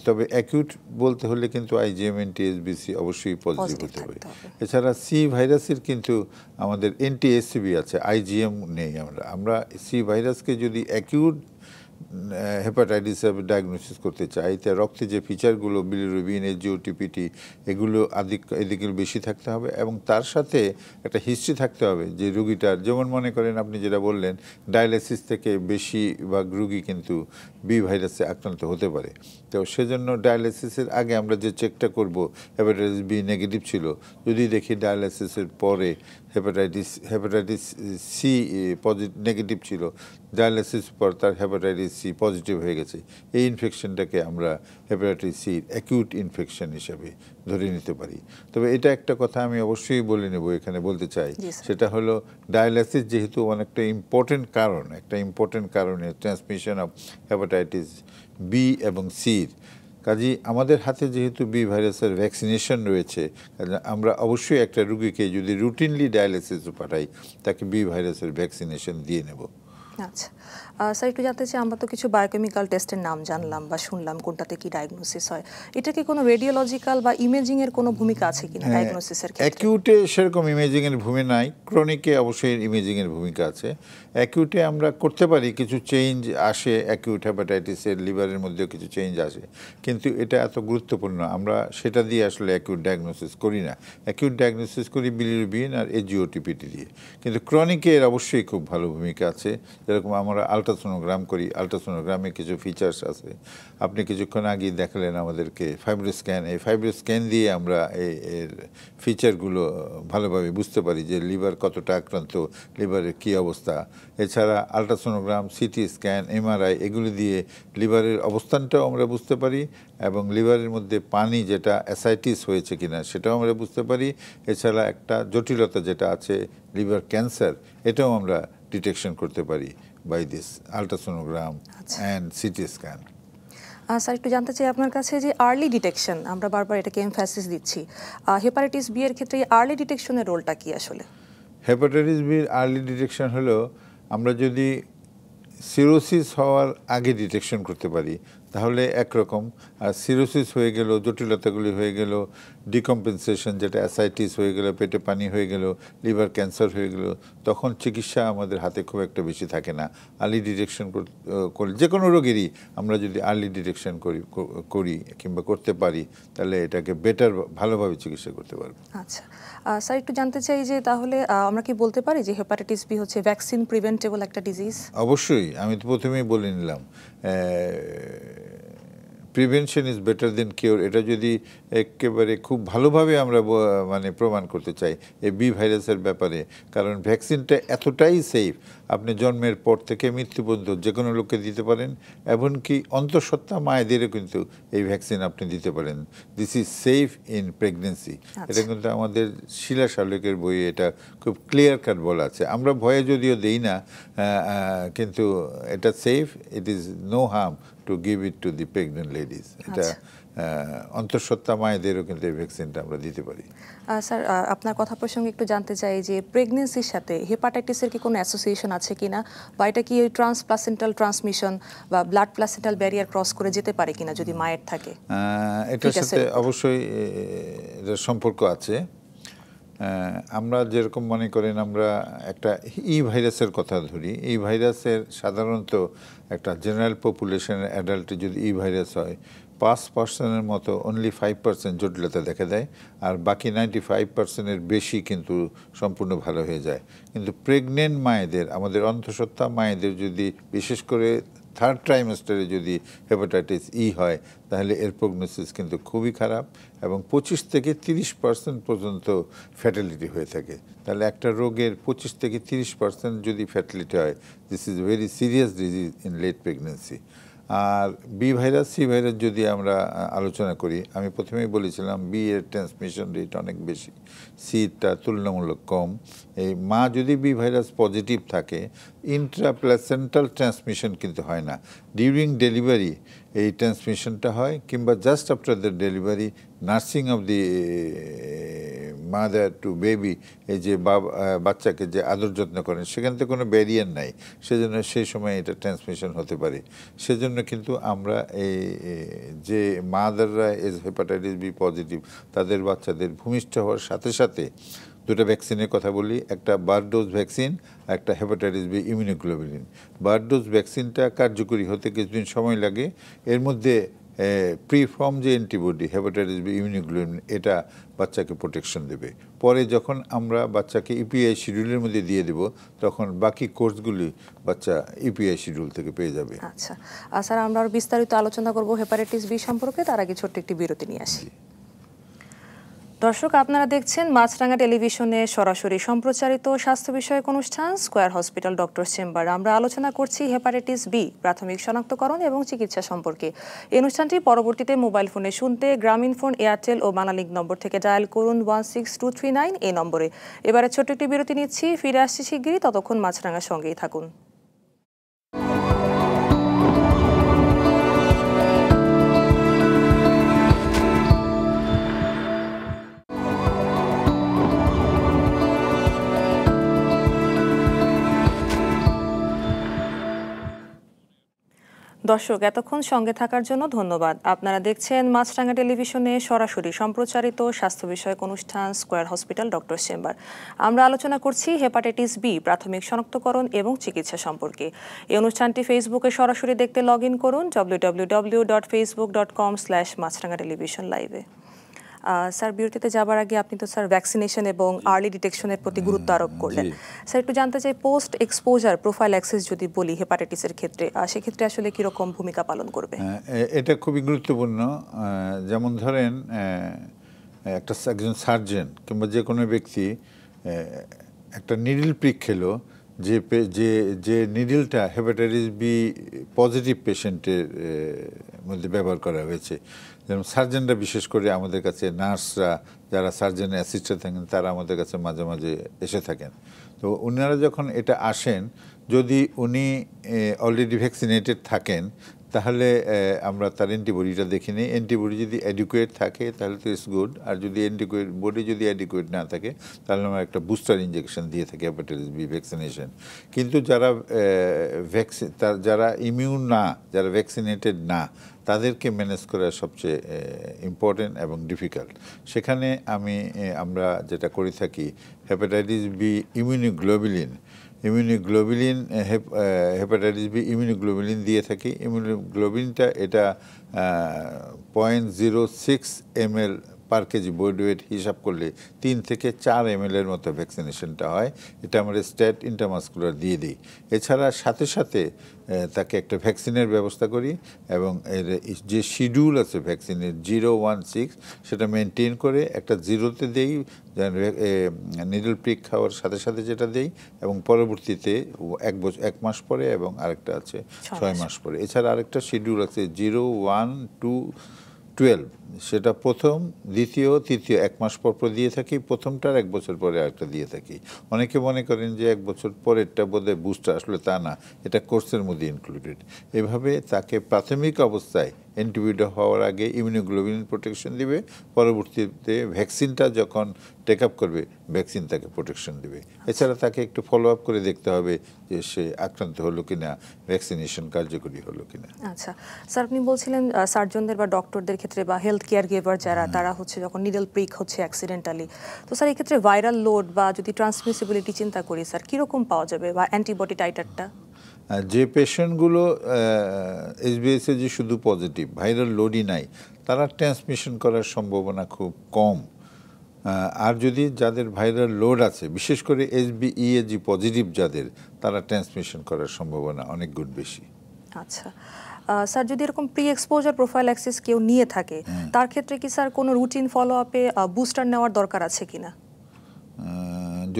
তবে অ্যাকিউট বলতে হলে কিন্তু IgM-NT HBC অবশ্যই পজিটিভ হতে হবে। এছাড়া সি ভাইরাসের কিন্তু আমাদের NTSCB আছে, IgM নেই। আমরা সি ভাইরাসকে যদি অ্যাকিউট হেপাটাইটিস ডায়াগনোসিস করতে চাই, তাই রক্তে যে ফিচারগুলো বিলিরুবিন, HGOT-PT এগুলো এদিকে বেশি থাকতে হবে, এবং তার সাথে একটা হিস্ট্রি থাকতে হবে যে রুগীটার, যেমন মনে করেন আপনি যেটা বললেন ডায়ালাইসিস থেকে বেশিরভাগ রুগী কিন্তু বি ভাইরাসে আক্রান্ত হতে পারে। তো সেজন্য ডায়ালাইসিসের আগে আমরা যে চেকটা করব হেপাটাইটিস বি নেগেটিভ ছিল, যদি দেখি ডায়ালাইসিসের পরে হেপাটাইটিস সি নেগেটিভ ছিল, ডায়ালাইসিস পর তার হেপাটাইটিস সি পজিটিভ হয়ে গেছে, এই ইনফেকশনটাকে আমরা হেপাটাইটিস সির অ্যাকিউট ইনফেকশন হিসেবে ধরে নিতে পারি। তবে এটা একটা কথা আমি অবশ্যই বলে নেব, এখানে বলতে চাই, সেটা হলো ডায়ালাইসিস যেহেতু অনেকটা ইম্পর্টেন্ট কারণ, একটা ইম্পর্টেন্ট কারণে ট্রান্সমিশন অফ হেপাটাইটিস বি এবং সির, কাজেই আমাদের হাতে যেহেতু বি ভাইরাসের ভ্যাকসিনেশন রয়েছে, আমরা অবশ্যই একটা রুগীকে যদি রুটিনলি ডায়ালাইসিস পাঠাই, তাকে বি ভাইরাসের ভ্যাকসিনেশন দিয়ে নেব। আচ্ছা স্যার, একটু জানতে চাই, আমরা তো কিছু বায়োকেমিক্যাল টেস্টের নাম জানলাম বা শুনলাম কোনটাতে কি ডায়াগনোসিস হয়, এটা কি কোনো রেডিওলজিক্যাল বা ইমেজিং এর কোনো ভূমিকা আছে কিনা ডায়াগনোসিসের ক্ষেত্রে? অ্যাকিউটে সেরকম ইমেজিং এর ভূমিকা নাই, ক্রনিকে অবশ্যই ইমেজিং এর ভূমিকা আছে। অ্যাকিউটে আমরা করতে পারি, কিছু চেঞ্জ আসে অ্যাকিউট হেপাটাইটিসের, লিভারের মধ্যেও কিছু চেঞ্জ আসে, কিন্তু এটা এত গুরুত্বপূর্ণ আমরা সেটা দিয়ে আসলে অ্যাকিউট ডায়াগনোসিস করি না। অ্যাকিউট ডায়াগনোসিস করি বিলিরুবিন আর HGOT-PT দিয়ে। কিন্তু ক্রনিকে এর অবশ্যই খুব ভালো ভূমিকা আছে। যেরকম আমরা আলট্রাসোনোগ্রাম করি, আলট্রাসোনোগ্রামে কিছু ফিচার্স আছে। আপনি কিছুক্ষণ আগে দেখালেন আমাদেরকে ফাইব্রোস্ক্যান, এই ফাইব্রোস্ক্যান দিয়ে আমরা এর ফিচারগুলো ভালোভাবে বুঝতে পারি যে লিভার কতটা আক্রান্ত, লিভারের কী অবস্থা। এছাড়া আলট্রাসোনোগ্রাম, CT স্ক্যান, MRI এগুলি দিয়ে লিভারের অবস্থানটাও আমরা বুঝতে পারি, এবং লিভারের মধ্যে পানি যেটা অ্যাসাইটিস হয়েছে কিনা সেটাও আমরা বুঝতে পারি। এছাড়া একটা জটিলতা যেটা আছে লিভার ক্যান্সার, এটাও আমরা ডিটেকশন করতে পারি by this ultrasonogram and CT scan. Sir, একটু জানতে চাই আপনার কাছে যে আর্লি ডিটেকশন, আমরা বারবার এটাকে এমফ্যাসিস দিচ্ছি, হেপাটাইটিস বি এর ক্ষেত্রে আর্লি ডিটেকশনের রোলটা কি আসলে? হেপাটাইটিস বির আর্লি ডিটেকশন হলো, আমরা যদি সিরোসিস হওয়ার আগে ডিটেকশন করতে পারি তাহলে একরকম, আর সিরোসিস হয়ে গেল, জটিলতাগুলি হয়ে গেল, ডিকম্পেনসেশন যেটা অ্যাসাইটিস হয়ে গেল, পেটে পানি হয়ে গেল, লিভার ক্যান্সার হয়ে গেল, তখন চিকিৎসা আমাদের হাতে খুব একটা বেশি থাকে না। আর্লি ডিটেকশন করি, যে কোনো রোগেরই আমরা যদি আর্লি ডিটেকশন করি কিংবা করতে পারি তাহলে এটাকে বেটার ভালোভাবে চিকিৎসা করতে পারবো। আচ্ছা স্যার, একটু জানতে চাই যে তাহলে আমরা কি বলতে পারি যে হেপাটাইটিস বি হচ্ছে ভ্যাকসিন প্রিভেন্টেবল একটা ডিজিজ? অবশ্যই, আমি তো প্রথমেই বলে নিলাম prevention is better then cure. এটা যদি একেবারে খুব ভালোভাবে আমরা মানে প্রমাণ করতে চাই এই বি ভাইরাসের ব্যাপারে, কারণ ভ্যাকসিনটা এতটাই সেফ, আপনি জন্মের পর থেকে মৃত্যু পর্যন্ত যে কোনো লোককে দিতে পারেন, এমনকি অন্তঃসত্ত্বা মায়েদেরও কিন্তু এই ভ্যাকসিন আপনি দিতে পারেন। This is safe in pregnancy. এটা কিন্তু আমাদের শিলা শালকের বইয়ে এটা খুব ক্লিয়ার কাট বলা আছে। আমরা ভয়ে যদিও দেই না, কিন্তু এটা safe, it is no harm to give it to the pregnant ladies. এটা অন্তঃসত্ত্বা মায়েদেরও কিন্তু এই ভ্যাকসিনটা আমরা দিতে পারি। স্যার, আপনার কথা প্রসঙ্গে একটু জানতে চাই যে প্রেগনেন্সির সাথে হেপাটাইটিসের কি কোনো অ্যাসোসিয়েশন আছে কিনা, বা এটা কি ট্রান্সপ্লাসেন্টাল ট্রান্সমিশন বা ব্লাড প্লাসেন্টাল ব্যারিয়ার ক্রস করে যেতে পারে কিনা যদি মায়ের থাকে? এটার সাথে অবশ্যই এটার সম্পর্ক আছে। আমরা যেরকম মনে করেন, আমরা একটা ই ভাইরাসের কথা ধরি, এই ভাইরাসের সাধারণত একটা জেনারেল পপুলেশনের অ্যাডাল্টে যদি ই ভাইরাস হয় 5%-এর মতো অনলি 5% জটিলতা দেখা দেয়, আর বাকি 95%-এর বেশি কিন্তু সম্পূর্ণ ভালো হয়ে যায়। কিন্তু প্রেগনেন্ট মায়েদের, আমাদের অন্তঃসত্ত্বা মায়েদের যদি বিশেষ করে থার্ড ট্রাইমেস্টারে যদি হেপাটাইটিস ই হয় তাহলে এর প্রগনোসিস কিন্তু খুবই খারাপ, এবং 25-30% পর্যন্ত ফ্যাটালিটি হয়ে থাকে। তাহলে একটা রোগের 25-30% যদি ফ্যাটালিটি হয়, this is very serious disease in late pregnancy. আর বি ভাইরাস, সি ভাইরাস যদি আমরা আলোচনা করি, আমি প্রথমেই বলেছিলাম বি এর ট্রান্সমিশন রেট অনেক বেশি, সিটা তুলনামূলক কম। এই মা যদি বি ভাইরাস পজিটিভ থাকে, ইন্ট্রাপ্লাসেন্টাল ট্রান্সমিশন কিন্তু হয় না। ডিউরিং ডেলিভারি এই ট্রান্সমিশনটা হয়, কিংবা just after the delivery, nursing of the mother to baby, এই যে বাচ্চাকে যে আদর যত্ন করেন, সেখান থেকে কোনো ব্যারিয়ার নাই, সেজন্য সেই সময় এটা ট্রান্সমিশন হতে পারে। সেজন্য কিন্তু আমরা এই যে মাদাররা হেপাটাইটিস বি পজিটিভ, তাদের বাচ্চাদের ভূমিষ্ঠ হওয়ার সাথে সাথে দুটো ভ্যাকসিনের কথা বলি, একটা বার্ড ডোজ ভ্যাকসিন, একটা hepatitis B immunoglobulin. Birth dose ভ্যাকসিনটা কার্যকরী হতে কিছুদিন সময় লাগে। এর মধ্যে প্রিফর্ম যে অ্যান্টিবডি হেপাটাইটিস বি ইমিউনোগ্লোবুলিন, এটা বাচ্চাকে প্রোটেকশন দেবে। পরে যখন আমরা বাচ্চাকে ইপিআই শিডিউলের মধ্যে দিয়ে দেব, তখন বাকি কোর্সগুলি বাচ্চা ইপিআই শিডিউল থেকে পেয়ে যাবে। আচ্ছা স্যার, আমরা আরও বিস্তারিত আলোচনা করব হেপাটাইটিস বি সম্পর্কে, তার আগে ছোট্ট একটি বিরতি নিয়ে আসি। দর্শক, আপনারা দেখছেন মাছরাঙা টেলিভিশনে সরাসরি সম্প্রচারিত স্বাস্থ্য বিষয়ক অনুষ্ঠান স্কয়ার হসপিটাল ডক্টর চেম্বার। আমরা আলোচনা করছি হেপাটাইটিস বি প্রাথমিক শনাক্তকরণ এবং চিকিৎসা সম্পর্কে। এই অনুষ্ঠানটি পরবর্তীতে মোবাইল ফোনে শুনতে গ্রামীণ ফোন, এয়ারটেল ও বাংলালিংক নম্বর থেকে ডায়াল করুন 16239 এই নম্বরে। এবারে ছোট্ট একটি বিরতি নিচ্ছি, ফিরে আসছি শিগগিরই, ততক্ষণ মাছরাঙার সঙ্গেই থাকুন। দর্শক, এতক্ষণ সঙ্গে থাকার জন্য ধন্যবাদ। আপনারা দেখছেন মাছরাঙা টেলিভিশনে সরাসরি সম্প্রচারিত স্বাস্থ্য বিষয়ক অনুষ্ঠান স্কয়ার হসপিটাল ডক্টর চেম্বার। আমরা আলোচনা করছি হেপাটাইটিস বি প্রাথমিক শনাক্তকরণ এবং চিকিৎসা সম্পর্কে। এই অনুষ্ঠানটি ফেসবুকে সরাসরি দেখতে লগ ইন করুন www.facebook.com/মাছরাঙা টেলিভিশন লাইভে। স্যার, বিরতিতে যাবার আগে আপনি তো স্যার ভ্যাকসিনেশন এবং আর্লি ডিটেকশনের প্রতি গুরুত্ব আরোপ করলেন। স্যার, একটু জানতে চাই পোস্ট এক্সপোজার প্রোফাইল অ্যাক্সেস যদি বলি হেপাটাইটিসের ক্ষেত্রে, সেক্ষেত্রে আসলে কীরকম ভূমিকা পালন করবে? এটা খুবই গুরুত্বপূর্ণ। যেমন ধরেন, একজন সার্জন কিংবা যে কোনো ব্যক্তি একটা নিডল প্রিক খেলো, যে নিডলটা হেপাটাইটিস বি পজিটিভ পেশেন্টের মধ্যে ব্যবহার করা হয়েছে, যেমন সার্জনরা, বিশেষ করে আমাদের কাছে নার্সরা যারা সার্জনের অ্যাসিস্ট্যান্ট থাকেন, তারা আমাদের কাছে মাঝে মাঝে এসে থাকেন। তো ওনারা যখন এটা আসেন, যদি উনি অলরেডি ভ্যাকসিনেটেড থাকেন, তাহলে আমরা তার অ্যান্টিবডিটা দেখে নিই। অ্যান্টিবডি যদি অ্যাডিকুয়েট থাকে তাহলে তো ইটস গুড, আর যদি বডি যদি অ্যাডিকুয়েট না থাকে তাহলে আমরা একটা বুস্টার ইঞ্জেকশন দিয়ে থাকি, হেপাটাইটিস বি ভ্যাকসিনেশন। কিন্তু যারা যারা ইমিউন না, যারা ভ্যাকসিনেটেড না, তাদেরকে ম্যানেজ করা সবচেয়ে ইম্পর্টেন্ট এবং ডিফিকাল্ট। সেখানে আমরা যেটা করে থাকি, hepatitis B immunoglobulin hepatitis B immunoglobulin দিয়ে থাকি। ইমিউনোগ্লোবুলিনটা এটা 0.06 ml per kg body weight হিসাব করলে 3 থেকে 4 ml এর মতো ভ্যাকসিনেশনটা হয়। এটা আমরা স্ট্যাট ইন্টারমাসকুলার দিয়ে দিই। এছাড়া সাথে সাথে তাকে একটা ভ্যাকসিনের ব্যবস্থা করি, এবং এর যে শিডিউল আছে ভ্যাকসিনের 016 সেটা মেনটেন করে একটা 0-তে দেই, নিডল প্রিক খাওয়ার সাথে সাথে যেটা দেই, এবং পরবর্তীতে 1 মাস পরে, এবং আরেকটা আছে 6 মাস পরে। এছাড়া আরেকটা শিডিউল আছে 0, 1, 2, 12, সেটা প্রথম, দ্বিতীয়, তৃতীয় 1 মাস পর দিয়ে থাকি। প্রথমটার 1 বছর পরে আরেকটা দিয়ে থাকি। অনেকে মনে করেন যে 1 বছর পরেরটা বোধহয় বুস্টার, আসলে তা না, এটা কোর্সের মধ্যে ইনক্লুডেড। এভাবে তাকে প্রাথমিক অবস্থায় অ্যান্টিবডি হওয়ার আগে ইমিউনোগ্লোবুলিন প্রোটেকশন দিবে, পরবর্তীতে ভ্যাকসিনটা যখন টেক আপ করবে ভ্যাকসিন তাকে প্রোটেকশন দিবে। এছাড়া তাকে একটু ফলো আপ করে দেখতে হবে যে সে আক্রান্ত হলো কিনা, ভ্যাকসিনেশন কার্যকরী হলো কিনা। আচ্ছা স্যার, আপনি বলছিলেন সার্জনদের বা ডক্টরদের ক্ষেত্রে বা হেলথ কেয়ার গিভার যারা, তারা হচ্ছে যখন নিডল প্রিক হচ্ছে অ্যাক্সিডেন্টালি, তো স্যার এই ক্ষেত্রে ভাইরাল লোড বা যদি ট্রান্সমিসিবিলিটি চিন্তা করি স্যার, কীরকম পাওয়া যাবে, বা অ্যান্টিবডি টাইটারটা? যে পেশেন্টগুলো এসবিএসে যে শুধু পজিটিভ, ভাইরাল লোডই নাই, তারা ট্রান্সমিশন করার সম্ভাবনা খুব কম। আর যদি যাদের ভাইরাল লোড আছে, বিশেষ করে HBeAg পজিটিভ যাদের, তারা ট্রান্সমিশন করার সম্ভাবনা অনেক গুণ বেশি। আচ্ছা স্যার, যদি এরকম প্রি এক্সপোজার প্রোফাইল্যাক্সিস কেউ নিয়ে থাকে, তার ক্ষেত্রে কি স্যার কোনো রুটিন ফলো আপে বুস্টার নেওয়ার দরকার আছে কিনা?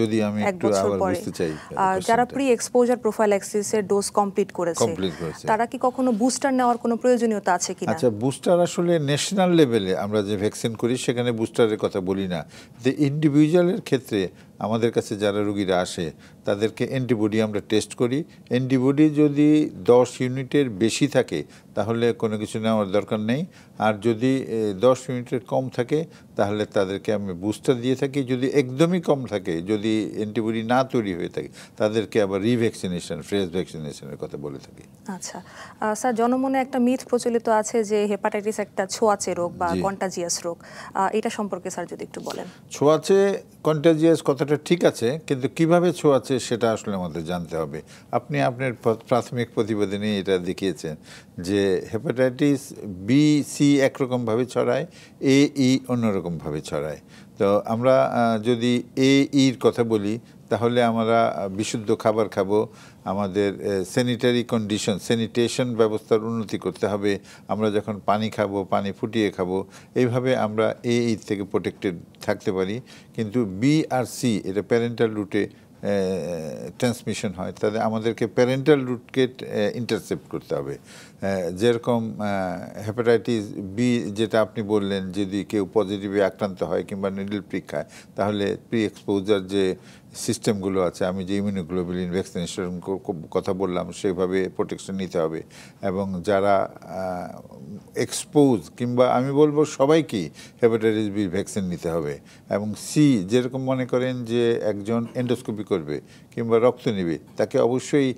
যদি আমি একটু আবার বুঝতে চাই, যারা প্রি এক্সপোজার প্রোফাইল্যাক্সিসের ডোজ কমপ্লিট করেছে, তারা কি কখনো বুস্টার নেওয়ার কোনো প্রয়োজনীয়তা আছে কিনা? আচ্ছা, বুস্টার আসলে ন্যাশনাল লেভেলে আমরা যে ভ্যাকসিন করি সেখানে বুস্টারের কথা বলি না। যে ইন্ডিভিজুয়ালের ক্ষেত্রে আমাদের কাছে যারা রোগীরা আসে তাদেরকে অ্যান্টিবডি আমরা টেস্ট করি। অ্যান্টিবডি যদি 10 ইউনিটের বেশি থাকে তাহলে কোনো কিছু নেওয়ার দরকার নেই, আর যদি 10 ইউনিটের কম থাকে তাহলে তাদেরকে আমি বুস্টার দিয়ে থাকি। যদি একদমই কম থাকে, যদি অ্যান্টিবডি না তৈরি হয়ে থাকে, তাদেরকে আবার রিভ্যাকসিনেশন, ফ্রেশ ভ্যাকসিনেশনের কথা বলে থাকি। আচ্ছা স্যার, জনমনে একটা মিথ প্রচলিত আছে যে হেপাটাইটিস একটা ছোঁয়াচে রোগ বা কন্টাজিয়াস রোগ, এটা সম্পর্কে স্যার যদি একটু বলেন। ছোঁয়াচে, কন্টাজিয়াস কথাটা ঠিক আছে, কিন্তু কিভাবে ছোঁয়াচে সেটা আসলে আমাদের জানতে হবে। আপনি আপনার প্রাথমিক প্রতিবেদনে এটা দেখিয়েছেন যে হেপাটাইটিস বি, সি একরকমভাবে ছড়ায়, ই অন্যরকমভাবে ছড়ায়। তো আমরা যদি ইর কথা বলি তাহলে আমরা বিশুদ্ধ খাবার খাবো, আমাদের স্যানিটারি কন্ডিশন, স্যানিটেশন ব্যবস্থার উন্নতি করতে হবে। আমরা যখন পানি খাবো, পানি ফুটিয়ে খাবো, এইভাবে আমরা এই থেকে প্রোটেক্টেড থাকতে পারি। কিন্তু বি আর সি এটা প্যারেন্টাল রুটে ট্রান্সমিশন হয়, তাহলে আমাদেরকে প্যারেন্টাল রুটকে ইন্টারসেপ্ট করতে হবে। যেরকম হেপাটাইটিস বি যেটা আপনি বললেন, যদি কেউ পজিটিভে আক্রান্ত হয় কিংবা নিডল প্রিক খায়, তাহলে প্রি এক্সপোজার যে সিস্টেমগুলো আছে, আমি যে ইমিউনোগ্লোবুলিন ভ্যাকসিনেশন কথা বললাম, সেভাবে প্রোটেকশন নিতে হবে। এবং যারা এক্সপোজ, কিংবা আমি বলবো সবাইকেই হেপাটাইটিস বি ভ্যাকসিন নিতে হবে। এবং সি, যেরকম মনে করেন যে একজন এন্ডোস্কোপি করবে কিংবা রক্ত নেবে, তাকে অবশ্যই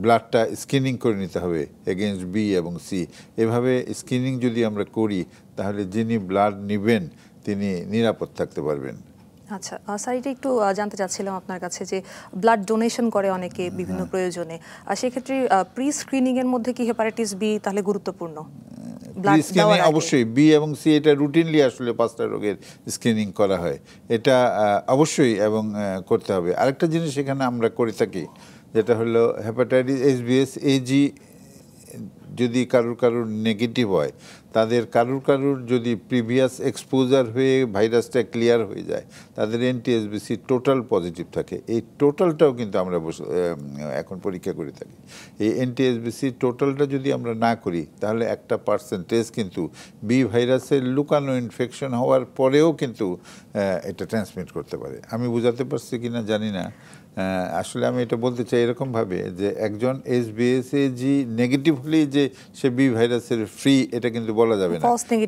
ব্লাডটা স্ক্রিনিং করে নিতে হবে এগেনস্ট বি এবং সি। এভাবে স্ক্রিনিং যদি আমরা করি তাহলে যিনি ব্লাড নেবেন তিনি নিরাপদ থাকতে পারবেন। আচ্ছা স্যার, এটা একটু জানতে চাচ্ছিলাম আপনার কাছে যে ব্লাড ডোনেশন করে অনেকে বিভিন্ন প্রয়োজনে, আর সেক্ষেত্রে প্রি স্ক্রিনিং এর মধ্যে কি হেপাটাইটিস বি তাহলে গুরুত্বপূর্ণ? স্ক্রিনিং অবশ্যই বি এবং সি, এটা রুটিনলি আসলে 5টা রোগের স্ক্রিনিং করা হয়, এটা অবশ্যই এবং করতে হবে। আরেকটা জিনিস এখানে আমরা করে থাকি, যেটা হলো হেপাটাইটিস HBs AG যদি কারুর নেগেটিভ হয়, তাদের কারুর যদি প্রিভিয়াস এক্সপোজার হয়ে ভাইরাসটা ক্লিয়ার হয়ে যায়, তাদের NTSBC টোটাল পজিটিভ থাকে। এই টোটালটাও কিন্তু আমরা এখন পরীক্ষা করে থাকি। এই NTSBC টোটালটা যদি আমরা না করি তাহলে একটা পার্সেন্টেজ কিন্তু বি ভাইরাসের লুকানো ইনফেকশন হওয়ার পরেও কিন্তু এটা ট্রান্সমিট করতে পারে। আমি বোঝাতে পারছি কিনা জানি না। আসলে আমি এটা বলতে চাই এরকমভাবে যে একজন SBSAG নেগেটিভ হলেই যে সে বি ভাইরাসের ফ্রি এটা কিন্তু বলা যাবে না।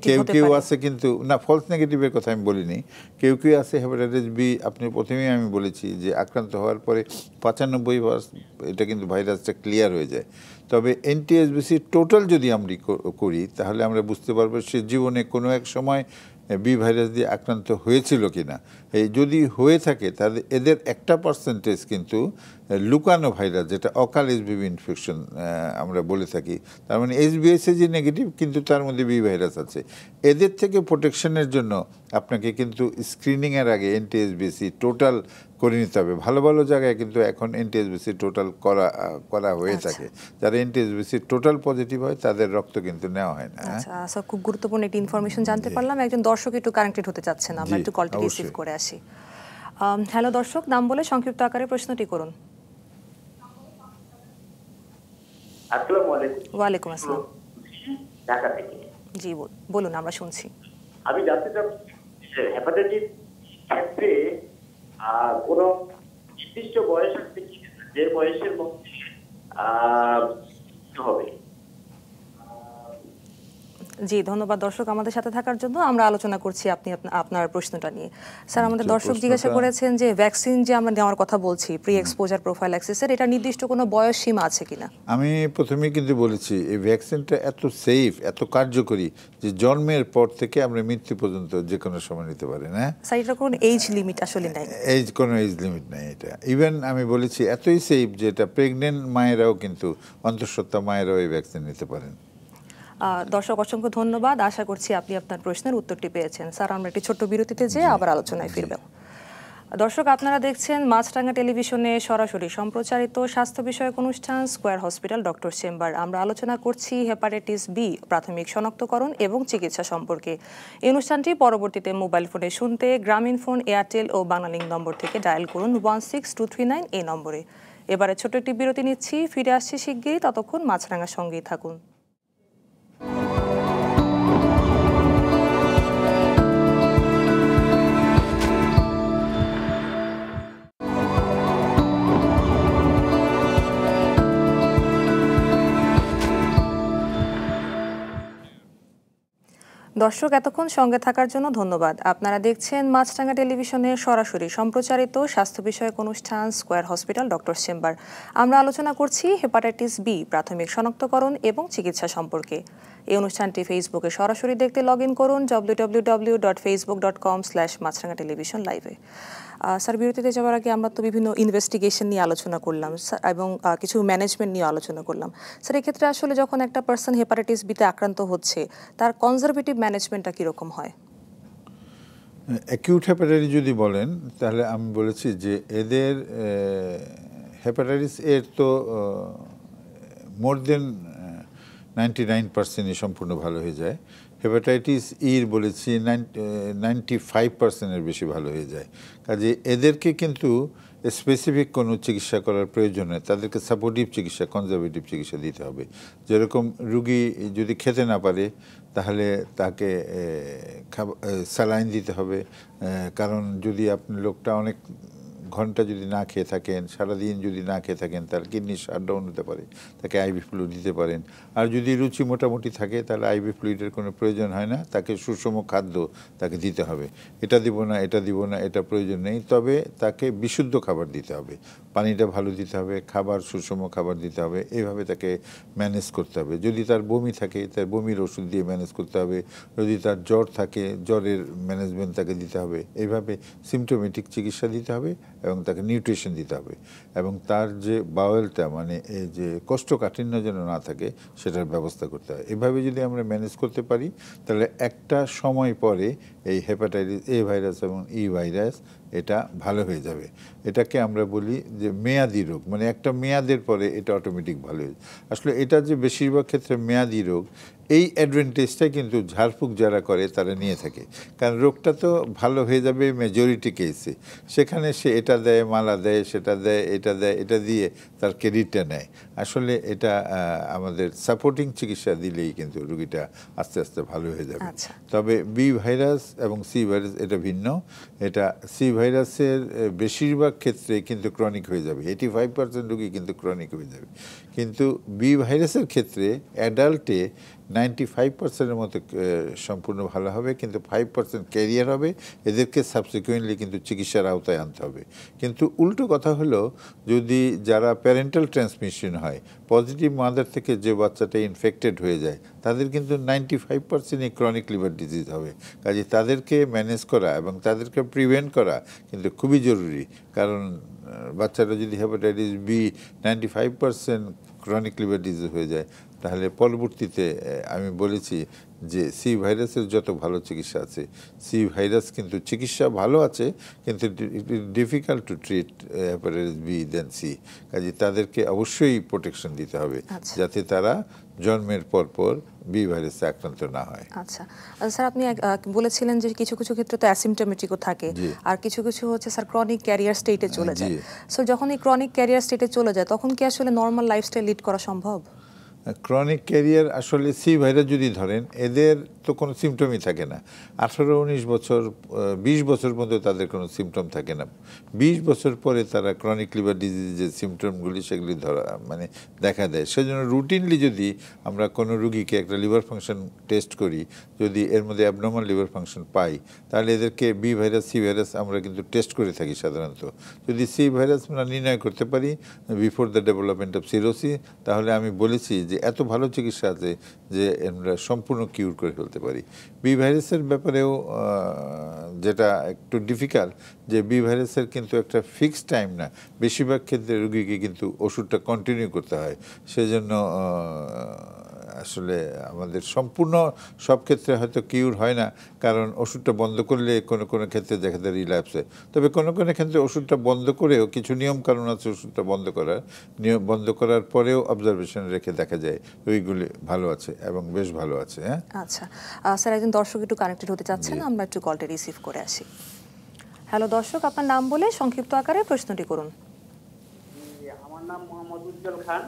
কেউ কেউ আছে কিন্তু না, ফলস নেগেটিভের কথা আমি বলিনি। কেউ কেউ আছে হেপাটাইটিস বি, আপনি প্রথমেই আমি বলেছি যে আক্রান্ত হওয়ার পরে 95% এটা কিন্তু ভাইরাসটা ক্লিয়ার হয়ে যায়। তবে NTSBC টোটাল যদি আমরা করি তাহলে আমরা বুঝতে পারবো সে জীবনে কোনো এক সময় বি ভাইরাস দিয়ে আক্রান্ত হয়েছিল কিনা। এই যদি হয়ে থাকে তাহলে এদের একটা পার্সেন্টেজ কিন্তু লুকানো ভাইরাস, যেটা অকাল SBV ইনফেকশন আমরা বলে থাকি, তার মানে SBSAG নেগেটিভ কিন্তু তার মধ্যে বি ভাইরাস আছে। এদের থেকে প্রোটেকশনের জন্য আপনাকে কিন্তু স্ক্রিনিংয়ের আগে NTSBC টোটাল করে নিতে হবে। ভালো ভালো জায়গায় কিন্তু এখন NTSBC টোটাল করা হয়ে থাকে। যারা NTSBC টোটাল পজিটিভ হয় তাদের রক্ত কিন্তু নেওয়া হয় না। আচ্ছা, খুব গুরুত্বপূর্ণ একটি ইনফরমেশন জানতে পারলাম। একজন দর্শক একটু কানেক্টেড হতে চাচ্ছেন, আমরা একটু কলটি রিসিভ করে আসি। হ্যালো দর্শক, নাম বলে সংক্ষিপ্ত আকারে প্রশ্নটি করুন। আসসালামু আলাইকুম। ওয়ালাইকুম আসসালাম। ঢাকা থেকে। জি বলুন, আমরা শুনছি। আমি জানতে চাচ্ছি হেপাটাইটিস ক্ষেত্রে কোন নির্দিষ্ট বয়স আছে কি, যে বয়সের মধ্যে হবে? জি ধন্যবাদ দর্শক আমাদের সাথে থাকার জন্য। আমরা আলোচনা করছি আপনি আপনার প্রশ্নটা নিয়ে। স্যার, আমাদের দর্শক জিজ্ঞাসা করেছেন যে ভ্যাকসিন যে আমরা নেওয়ার কথা বলছি প্রি এক্সপোজার প্রোফাইল্যাক্সিসের, এটা নির্দিষ্ট কোনো বয়স সীমা আছে কিনা? আমি প্রথমেই কিন্তু বলেছি এই ভ্যাকসিনটা এত সেফ, এত কার্যকরী যে জন্মের পর থেকে আমরা মৃত্যু পর্যন্ত যে কোনো সময় নিতে পারি না। স্যার, এটা কোনো এজ লিমিট আসলে নাই? কোনো এজ লিমিট নাই এটা। ইভেন আমি বলেছি এতই সেফ যে এটা প্রেগনেন্ট মায়েরাও কিন্তু, অন্তঃসত্ত্বা মায়েরাও এই ভ্যাকসিন নিতে পারেন। দর্শক অসংখ্য ধন্যবাদ। আশা করছি আপনি আপনার প্রশ্নের উত্তরটি পেয়েছেন। স্যার, আমরা একটি ছোট্ট বিরতিতে যেয়ে আবার আলোচনায় ফিরব। দর্শক, আপনারা দেখছেন মাছরাঙা টেলিভিশনে সরাসরি সম্প্রচারিত স্বাস্থ্য বিষয়ক অনুষ্ঠান স্কয়ার হসপিটাল ডক্টর চেম্বার। আমরা আলোচনা করছি হেপাটাইটিস বি প্রাথমিক শনাক্তকরণ এবং চিকিৎসা সম্পর্কে। এই অনুষ্ঠানটি পরবর্তীতে মোবাইল ফোনে শুনতে গ্রামীণ ফোন, এয়ারটেল ও বাংলালিংক নম্বর থেকে ডায়াল করুন 16239 এই নম্বরে। এবারে ছোট একটি বিরতি নিচ্ছি, ফিরে আসছি শিগগিরই। ততক্ষণ মাছরাঙার সঙ্গেই থাকুন। দর্শক, এতক্ষণ সঙ্গে থাকার জন্য ধন্যবাদ। আপনারা দেখছেন মাছরাঙা টেলিভিশনের সরাসরি সম্প্রচারিত স্বাস্থ্য বিষয়ক অনুষ্ঠান স্কয়ার হসপিটাল ডক্টর চেম্বার। আমরা আলোচনা করছি হেপাটাইটিস বি প্রাথমিক শনাক্তকরণ এবং চিকিৎসা সম্পর্কে। এই অনুষ্ঠানটি ফেসবুকে সরাসরি দেখতে লগ ইন করুন www.facebook.com/মাছরাঙা টেলিভিশন লাইভে। স্যার, বিরতিতে যাওয়ার আগে আমরা তো বিভিন্ন ইনভেস্টিগেশন নিয়ে আলোচনা করলাম এবং কিছু ম্যানেজমেন্ট নিয়ে আলোচনা করলাম। স্যার, এক্ষেত্রে আসলে যখন একটা পার্সন হেপাটাইটিস বিতে আক্রান্ত হচ্ছে তার কনজারভেটিভ ম্যানেজমেন্টটা কীরকম হয়? অ্যাকিউট হেপাটাইটিস যদি বলেন তাহলে আমি বলেছি যে এদের হেপাটাইটিস এর তো মোর দেন 99%ই সম্পূর্ণ ভালো হয়ে যায়। হেপাটাইটিস ইর বলেছি 95%-এর বেশি ভালো হয়ে যায়। কাজে এদেরকে কিন্তু স্পেসিফিক কোনো চিকিৎসা করার প্রয়োজন নেই, তাদেরকে সাপোর্টিভ চিকিৎসা, কনজারভেটিভ চিকিৎসা দিতে হবে। যেরকম রুগী যদি খেতে না পারে তাহলে তাকে স্যালাইন দিতে হবে। কারণ যদি আপনি লোকটা অনেক ঘন্টা যদি না খেয়ে থাকেন, সারাদিন যদি না খেয়ে থাকেন, তার কিডনি শাটডাউন হতে পারে, তাকে আইভি ফ্লুইড দিতে পারেন। আর যদি রুচি মোটামুটি থাকে তাহলে আইভি ফ্লুইডের কোনো প্রয়োজন হয় না, তাকে সুষম খাদ্য তাকে দিতে হবে। এটা দিব না, এটা দিব না, এটা প্রয়োজন নেই। তবে তাকে বিশুদ্ধ খাবার দিতে হবে, পানিটা ভালো দিতে হবে, খাবার সুষম খাবার দিতে হবে। এইভাবে তাকে ম্যানেজ করতে হবে। যদি তার বমি থাকে তার বমির ওষুধ দিয়ে ম্যানেজ করতে হবে। যদি তার জ্বর থাকে জ্বরের ম্যানেজমেন্ট তাকে দিতে হবে। এইভাবে সিমটোমেটিক চিকিৎসা দিতে হবে এবং তাকে নিউট্রিশন দিতে হবে। এবং তার যে বাওয়েলটা মানে এই যে কোষ্ঠকাঠিন্য যেন না থাকে সেটার ব্যবস্থা করতে হয়। এভাবে যদি আমরা ম্যানেজ করতে পারি তাহলে একটা সময় পরে এই হেপাটাইটিস এ ভাইরাস এবং ই ভাইরাস এটা ভালো হয়ে যাবে। এটাকে আমরা বলি যে মেয়াদি রোগ, মানে একটা মেয়াদের পরে এটা অটোমেটিক ভালো হয়ে যায়। আসলে এটা যে বেশিরভাগ ক্ষেত্রে মেয়াদি রোগ, এই অ্যাডভান্টেজটা কিন্তু ঝাড়ফুঁক যারা করে তারা নিয়ে থাকে, কারণ রোগটা তো ভালো হয়ে যাবে মেজরিটি কেসে, সেখানে সে এটা দেয়, মালা দেয়, সেটা দেয়, এটা দিয়ে তার ক্রেডিটটা নেয়। আসলে এটা আমাদের সাপোর্টিং চিকিৎসা দিলেই কিন্তু রোগীটা আস্তে আস্তে ভালো হয়ে যাবে। তবে বি ভাইরাস এবং সি ভাইরাস এটা ভিন্ন। এটা সি ভাইরাসের বেশিরভাগ ক্ষেত্রে কিন্তু ক্রনিক হয়ে যাবে, 85% রোগী কিন্তু ক্রনিক হয়ে যাবে। কিন্তু বি ভাইরাসের ক্ষেত্রে অ্যাডাল্টে 95%-এর মতো সম্পূর্ণ ভালো হবে, কিন্তু 5% ক্যারিয়ার হবে। এদেরকে সাবসিকুয়েন্টলি কিন্তু চিকিৎসার আওতায় আনতে হবে। কিন্তু উল্টো কথা হলো, যদি যারা প্যারেন্টাল ট্রান্সমিশন হয়, পজিটিভ মাদার থেকে যে বাচ্চাটা ইনফেক্টেড হয়ে যায়, তাদের কিন্তু 95%ই ক্রনিক লিভার ডিজিজ হবে। কাজে তাদেরকে ম্যানেজ করা এবং তাদেরকে প্রিভেন্ট করা কিন্তু খুবই জরুরি। কারণ বাচ্চাটা যদি hepatitis B 95% chronic liver disease হয়ে যায়, তাহলে পরবর্তীতে আমি বলেছি যে সি ভাইরাসের যত ভালো চিকিৎসা আছে, সি ভাইরাস কিন্তু চিকিৎসা ভালো আছে, কিন্তু difficult to treat hepatitis B than C. কাজে তাদেরকে অবশ্যই প্রোটেকশন দিতে হবে, যাতে তারা জন্মের পর বি ভাইরাসে আক্রান্ত না হয়। আচ্ছা স্যার, আপনি বলেছিলেন যে কিছু কিছু ক্ষেত্রে তো অ্যাসিমটোমেটিকও থাকে, আর কিছু কিছু হচ্ছে স্যার ক্রনিক ক্যারিয়ার স্টেটে চলে যায়। সো যখন এই ক্রনিক ক্যারিয়ার স্টেটে চলে যায়, তখন কি আসলে নর্মাল লাইফস্টাইল লিড করা সম্ভব? ক্রনিক ক্যারিয়ার আসলে সি ভাইরাস যদি ধরেন, এদের তো কোনো সিমটমই থাকে না। 18-19 বছর 20 বছর পর্যন্ত তাদের কোনো সিমটম থাকে না। 20 বছর পরে তারা ক্রনিক লিভার ডিজিজের যে সিমটমগুলি সেগুলি দেখা দেয়। সেজন্য রুটিনলি যদি আমরা কোনো রুগীকে একটা লিভার ফাংশন টেস্ট করি, যদি এর মধ্যে অ্যাবনর্মাল লিভার ফাংশন পাই, তাহলে এদেরকে বি ভাইরাস, সি ভাইরাস আমরা কিন্তু টেস্ট করে থাকি সাধারণত। যদি সি ভাইরাস আমরা নির্ণয় করতে পারি before the development of cirrhosis, তাহলে আমি বলেছি যে এত ভালো চিকিৎসা আছে যে আমরা সম্পূর্ণ কিউর করে ফেলতে পারি। বি ভাইরাসের ব্যাপারেও যেটা একটু ডিফিকাল্ট, যে বি ভাইরাসের কিন্তু একটা ফিক্সড টাইম না, বেশিরভাগ ক্ষেত্রে রোগীকে কিন্তু ওষুধটা কন্টিনিউ করতে হয়। সেজন্য আসলে আমাদের সম্পূর্ণ সব ক্ষেত্রে হয়তো কিউর হয় না, কারণ ওষুধটা বন্ধ করলে কোনো কোনো ক্ষেত্রে দেখা যায় রিল্যাপস হয়। তবে কোনো কোনো ক্ষেত্রে ওষুধটা বন্ধ করেও কিছু নিয়ম কানুন আছে ওষুধটা বন্ধ করার পরেও অবজারভেশন রেখে দেখা যায় ওইগুলি ভালো আছে এবং বেশ ভালো আছে। হ্যাঁ, আচ্ছা স্যার, একজন দর্শক একটু কানেক্টেড হতে চাচ্ছেন, আমরা একটু কলটা রিসিভ করে আসি। হ্যালো দর্শক, আপনার নাম বলে সংক্ষিপ্ত আকারে প্রশ্নটি করুন। আমার নাম মোহাম্মদ উজ্জ্বল খান।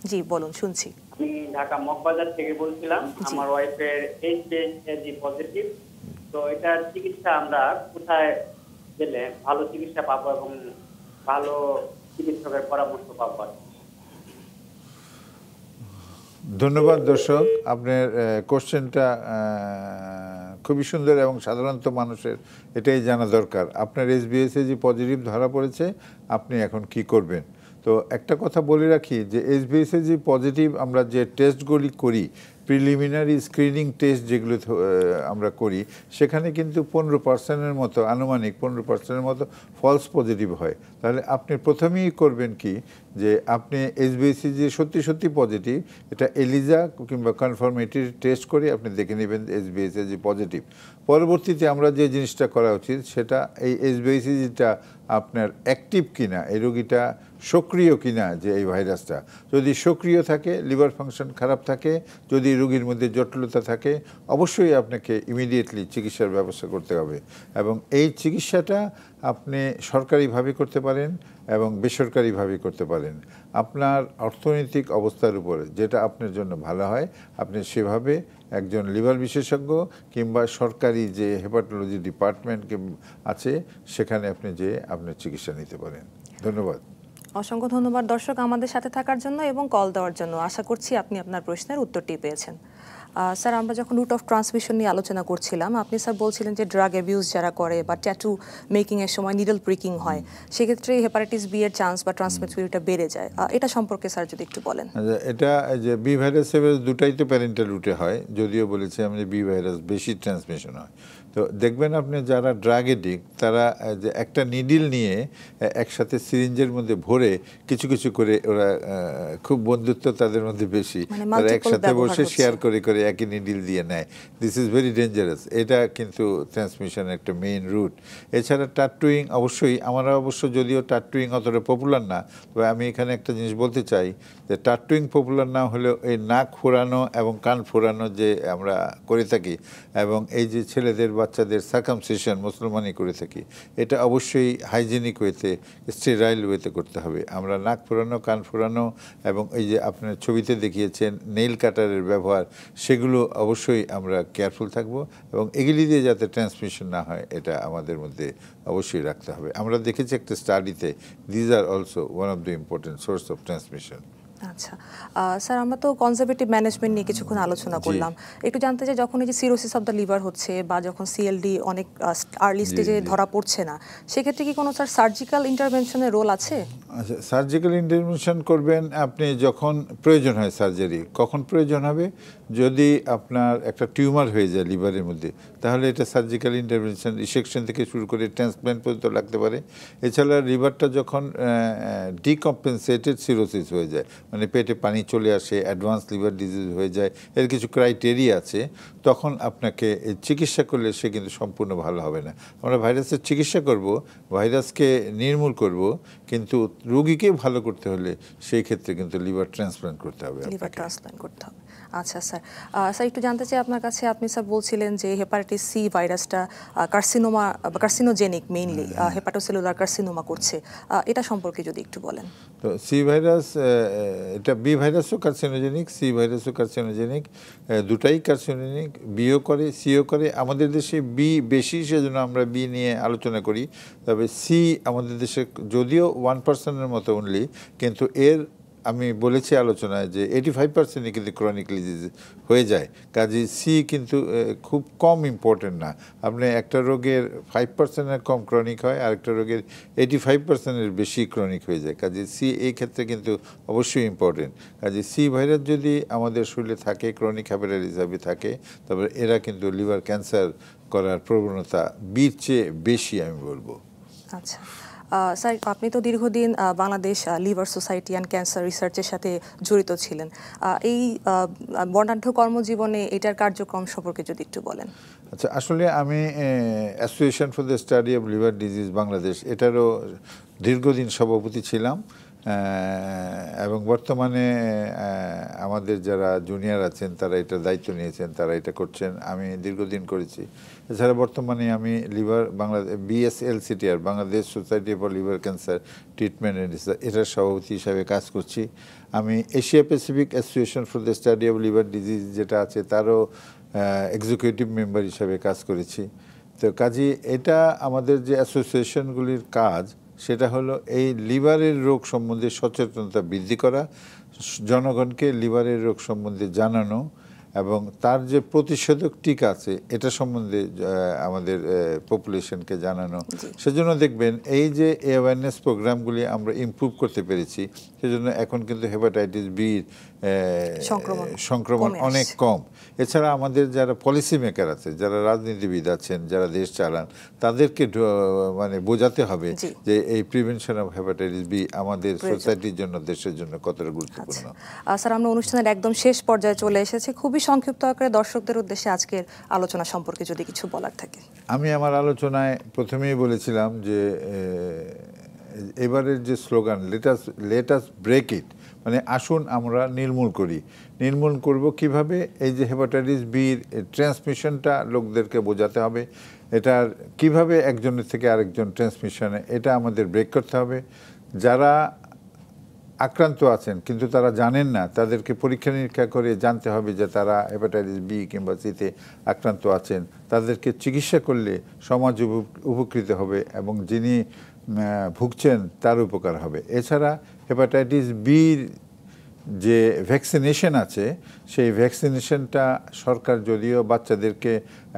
জি বলুন, শুনছি। আমি ঢাকা মগবাজার থেকে বলছিলাম। আমার ওয়াইফের এইচআইভি পজিটিভ, তো এটার চিকিৎসা আমরা কোথায় গেলে ভালো চিকিৎসা পাবো এবং ভালো চিকিৎসকের পরামর্শ পাবো? ধন্যবাদ দর্শক, আপনার কোশ্চেনটা খুবই সুন্দর এবং সাধারণত মানুষের এটাই জানা দরকার। আপনার এইচবিএসএজি পজিটিভ ধরা পড়েছে, আপনি এখন কি করবেন? তো একটা কথা বলে রাখি যে এইচবিএসএজি পজিটিভ আমরা যে টেস্টগুলি করি, প্রিলিমিনারি স্ক্রিনিং টেস্ট যেগুলো আমরা করি, সেখানে কিন্তু 15%-এর মতো, আনুমানিক 15%-এর মতো ফলস পজিটিভ হয়। তাহলে আপনি প্রথমেই করবেন কি, যে আপনি এইচবিএসএজি সত্যি সত্যি পজিটিভ, এটা এলিজা কিংবা কনফার্মেটরি টেস্ট করে আপনি দেখে নেবেন এইচবিএসএজি পজিটিভ। পরবর্তীতে আমরা যে জিনিসটা করা উচিত, সেটা এই এইচবিএসএজিটা আপনার অ্যাক্টিভ কিনা, এই রোগীটা সক্রিয় কিনা, যে এই ভাইরাসটা যদি সক্রিয় থাকে, লিভার ফাংশন খারাপ থাকে, যদি রোগীর মধ্যে জটিলতা থাকে, অবশ্যই আপনাকে ইমিডিয়েটলি চিকিৎসার ব্যবস্থা করতে হবে। এবং এই চিকিৎসাটা আপনি সরকারিভাবে করতে পারেন এবং বেসরকারিভাবে করতে পারেন। আপনার অর্থনৈতিক অবস্থার উপরে যেটা আপনার জন্য ভালো হয়, আপনি সেভাবে একজন লিভার বিশেষজ্ঞ কিংবা সরকারি যে হেপাটোলজি ডিপার্টমেন্ট আছে, সেখানে আপনি যেয়ে আপনার চিকিৎসা নিতে পারেন। ধন্যবাদ। অসংখ্য ধন্যবাদ দর্শক আমাদের সাথে থাকার জন্য এবং কল দেওয়ার জন্য। আশা করছি আপনি আপনার প্রশ্নের উত্তরটি পেয়েছেন। স্যার, আমরা যখন রুট অফ ট্রান্সমিশন নিয়ে আলোচনা করছিলাম, আপনি স্যার বলছিলেন যে ড্রাগ অ্যাবিউজ যারা করে বা ট্যাটু মেকিংয়ের সময় নিডল প্রিকিং হয়, সেক্ষেত্রে হেপাটাইটিস বি এর চান্স বা ট্রান্সমিসিবিলিটিটা বেড়ে যায়। এটা সম্পর্কে স্যার যদি একটু বলেন। এটা যে বি ভাইরাস দুটাই তো প্যারেন্টাল রুটে হয়, যদিও বলেছি আমি যে বি ভাইরাস বেশি ট্রান্সমিশন হয়। তো দেখবেন আপনি যারা ড্রাগ এডিক্ট তারা যে একটা নিডিল নিয়ে একসাথে সিরিঞ্জের মধ্যে ভরে কিছু কিছু করে ওরা খুব বন্ধুত্ব তাদের মধ্যে বেশি, তারা একসাথে বসে শেয়ার করে করে একই নিডিল দিয়ে নেয়। This is very dangerous. এটা কিন্তু ট্রান্সমিশনের একটা মেইন রুট। এছাড়া টাটুইং, অবশ্যই আমরা অবশ্য যদিও টাটুইং অতটা পপুলার না, তবে আমি এখানে একটা জিনিস বলতে চাই যে টাটুইং পপুলার না হলেও এই নাক ফোড়ানো এবং কান ফোড়ানো যে আমরা করে থাকি, এবং এই যে ছেলেদের বাচ্চাদের সার্কামসিশন মুসলমানি করে থাকি, এটা অবশ্যই হাইজেনিক ওয়েতে, স্টেরাইল ওয়েতে করতে হবে। আমরা নাক ফোড়ানো, কান ফোড়ানো এবং এই যে আপনার ছবিতে দেখিয়েছেন নেইল কাটারের ব্যবহার, সেগুলো অবশ্যই আমরা কেয়ারফুল থাকবো এবং এগুলি দিয়ে যাতে ট্রান্সমিশন না হয় এটা আমাদের মধ্যে অবশ্যই রাখতে হবে। আমরা দেখেছি একটা স্টাডিতে these are also one of the important source of transmission. আচ্ছা স্যার, আমরা তো কনজারভেটিভ ম্যানেজমেন্ট নিয়ে কিছুক্ষণ আলোচনা করলাম, একটু জানতে চাই যখন এই যে সিরোসিস অফ দ্য লিভার হচ্ছে বা যখন সিএলডি অনেক আর্লি স্টেজে ধরা পড়ছে না, সেক্ষেত্রে কি কোনো স্যার সার্জিক্যাল ইন্টারভেনশনের রোল আছে? আচ্ছা, সার্জিক্যাল ইন্টারভেনশন করবেন আপনি যখন প্রয়োজন হয় সার্জারি। কখন প্রয়োজন হবে? যদি আপনার একটা টিউমার হয়ে যায় লিভারের মধ্যে, তাহলে এটা সার্জিক্যাল ইন্টারভেনশন, রিসেকশন থেকে শুরু করে ট্রান্সপ্ল্যান্ট পর্যন্ত লাগতে পারে। এছাড়া লিভারটা যখন ডিকম্পেনসেটেড সিরোসিস হয়ে যায়, মানে পেটে পানি চলে আসে, অ্যাডভান্স লিভার ডিজিজ হয়ে যায়, এর কিছু ক্রাইটেরিয়া আছে, তখন আপনাকে চিকিৎসা করলে সে কিন্তু সম্পূর্ণ ভালো হবে না। আমরা ভাইরাসের চিকিৎসা করব, ভাইরাসকে নির্মূল করব, কিন্তু রোগীকে ভালো করতে হলে সেই ক্ষেত্রে কিন্তু লিভার ট্রান্সপ্ল্যান্ট করতে হবে। লিভার ট্রান্সপ্ল্যান্ট করতে হবে। আচ্ছা স্যার, স্যার একটু জানতে চাই আপনার কাছে, আপনি স্যার বলছিলেন যে হেপাটাইটিস সি ভাইরাসটা কার্সিনোমা বা কার্সিনোজেনিক, মেইনলি হেপাটোসেলুলার কার্সিনোমা করছে, এটা সম্পর্কে যদি একটু বলেন। তো সি ভাইরাস, এটা বি ভাইরাসও কার্সিনোজেনিক, সি ভাইরাসও কার্সিনোজেনিক, দুটাই কার্সিনোজেনিক। বিও করে, সিও করে। আমাদের দেশে বি বেশি, সেজন্য আমরা বি নিয়ে আলোচনা করি। তবে সি আমাদের দেশে যদিও 1% মতো অনলি, কিন্তু এর আমি বলেছি আলোচনায় যে 85% কিন্তু ক্রনিক ডিজিজ হয়ে যায়। কাজে সি কিন্তু খুব কম ইম্পর্টেন্ট না। আপনি একটা রোগের 5%-এর কম ক্রনিক হয়, আরেকটা রোগের 85%-এর বেশি ক্রনিক হয়ে যায়। কাজে সি এই ক্ষেত্রে কিন্তু অবশ্যই ইম্পর্টেন্ট। কাজে সি ভাইরাস যদি আমাদের শরীরে থাকে, ক্রনিক হেপাটাইটিস হিসাবে থাকে, তবে এরা কিন্তু লিভার ক্যান্সার করার প্রবণতা বির চেয়ে বেশি, আমি বলবো। আচ্ছা স্যার, আপনি তো দীর্ঘদিন Bangladesh liver society and cancer রিসার্চের সাথে জড়িত ছিলেন। এই বর্ণাঢ্য কর্মজীবনে এটার কার্যক্রম সম্পর্কে যদি একটু বলেন। আচ্ছা, আসলে আমি association for the study of liver disease Bangladesh, এটারও দীর্ঘদিন সভাপতি ছিলাম, এবং বর্তমানে আমাদের যারা জুনিয়র আছেন তারা এটার দায়িত্ব নিয়েছেন, তারা এটা করছেন, আমি দীর্ঘদিন করেছি। এছাড়া বর্তমানে আমি liver Bangladesh BSLCTR, Bangladesh society for liver cancer treatment and research, এটার সভাপতি হিসাবে কাজ করছি। আমি Asia Pacific association for the study of liver disease যেটা আছে তারও এক্সিকিউটিভ মেম্বার হিসাবে কাজ করেছি। তো কাজে এটা আমাদের যে অ্যাসোসিয়েশনগুলির কাজ, সেটা হলো এই লিভারের রোগ সম্বন্ধে সচেতনতা বৃদ্ধি করা, জনগণকে লিভারের রোগ সম্বন্ধে জানানো, এবং তার যে প্রতিষেধক টিকা আছে এটা সম্বন্ধে আমাদের পপুলেশনকে জানানো। সেজন্য দেখবেন এই যে অ্যাওয়ারনেস প্রোগ্রামগুলি আমরা ইমপ্রুভ করতে পেরেছি, সেজন্য এখন কিন্তু হেপাটাইটিস বির সংক্রমণ অনেক কম। এছাড়া আমাদের যারা পলিসি মেকার আছে, যারা রাজনীতিবিদ আছেন, যারা দেশ চালান, তাদেরকে মানে বোঝাতে হবে যে এই প্রিভেনশন অফ হেপাটাইটিস বি আমাদের সোসাইটির জন্য, দেশের জন্য কতটা গুরুত্বপূর্ণ। স্যার, আমরা অনুষ্ঠানের একদম শেষ পর্যায়ে চলে এসেছি, খুবই সংক্ষিপ্ত আকারে দর্শকদের উদ্দেশ্যে আজকের আলোচনা সম্পর্কে যদি কিছু বলার থাকে। আমি আমার আলোচনায় প্রথমেই বলেছিলাম যে এবারের যে slogan let us break it, মানে আসুন আমরা নির্মূল করি। নির্মূল করব কিভাবে? এই যে হেপাটাইটিস বির ট্রান্সমিশনটা লোকদেরকে বোঝাতে হবে, এটার কিভাবে একজনের থেকে আরেকজন ট্রান্সমিশনে, এটা আমাদের ব্রেক করতে হবে। যারা আক্রান্ত আছেন কিন্তু তারা জানেন না, তাদেরকে পরীক্ষা নিরীক্ষা করে জানতে হবে যে তারা হেপাটাইটিস বি কিংবা সিতে আক্রান্ত আছেন। তাদেরকে চিকিৎসা করলে সমাজ উপকৃত হবে এবং যিনি ভুগছেন তার উপকার হবে। এছাড়া হেপাটাইটিস বির যে ভ্যাকসিনেশন আছে, সেই ভ্যাকসিনেশনটা সরকার যদিও বাচ্চাদেরকে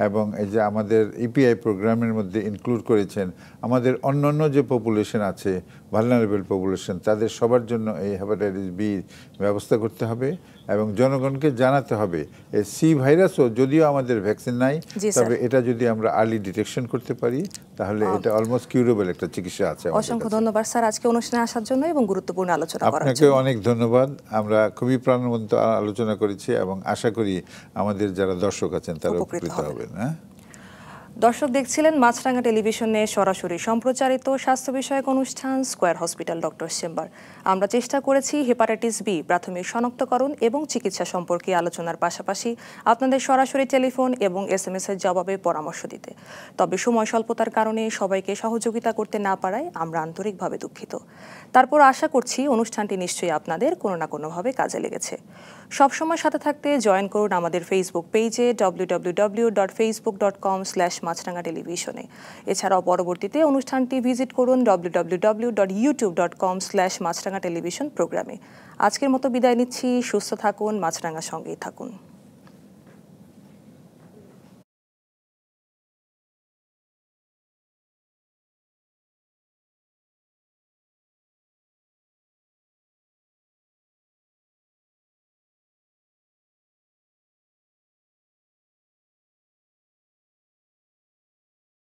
এবং এই যে আমাদের ইপিআই প্রোগ্রামের মধ্যে ইনক্লুড করেছেন, আমাদের অন্যান্য যে পপুলেশন আছে ভালনারেবল পপুলেশন, তাদের সবার জন্য এই হেপাটাইটিস বি ব্যবস্থা করতে হবে এবং জনগণকে জানাতে হবে। এই সি ভাইরাসও যদিও আমাদের ভ্যাকসিন নাই, তবে এটা যদি আমরা আর্লি ডিটেকশন করতে পারি তাহলে এটা অলমোস্ট কিউরেবল একটা চিকিৎসা আছে। অসংখ্য ধন্যবাদ স্যার আজকে অনুষ্ঠানে আসার জন্য এবং গুরুত্বপূর্ণ আলোচনা করার জন্য। আপনাকে অনেক ধন্যবাদ। আমরা খুবই প্রাণবন্ত আলোচনা করেছি এবং আশা করি আমাদের যারা দর্শক আছেন তারা উপকৃত হবেন। দর্শক দেখছিলেন মাছরাঙা টেলিভিশনে সরাসরি সম্প্রচারিত স্বাস্থ্য বিষয়ক অনুষ্ঠান স্কয়ার হসপিটাল ডক্টর চেম্বার। আমরা চেষ্টা করেছি হেপাটাইটিস বি প্রাথমিক শনাক্তকরণ এবং চিকিৎসা সম্পর্কে আলোচনার পাশাপাশি আপনাদের সরাসরি টেলিফোন এবং SMS এর জবাবে পরামর্শ দিতে। তবে সময় স্বল্পতার কারণে সবাইকে সহযোগিতা করতে না পারায় আমরা আন্তরিকভাবে দুঃখিত। তারপর আশা করছি অনুষ্ঠানটি নিশ্চয়ই আপনাদের কোনো না কোনোভাবে কাজে লেগেছে। সবসময় সাথে থাকতে জয়েন করুন আমাদের ফেসবুক পেজে www.facebook.com/মাছরাঙা টেলিভিশনে। এছাড়াও পরবর্তীতে অনুষ্ঠানটি ভিজিট করুন www.youtube.com/মাছরাঙা টেলিভিশন প্রোগ্রামে। আজকের মতো বিদায় নিচ্ছি। সুস্থ থাকুন, মাছরাঙার সঙ্গেই থাকুন।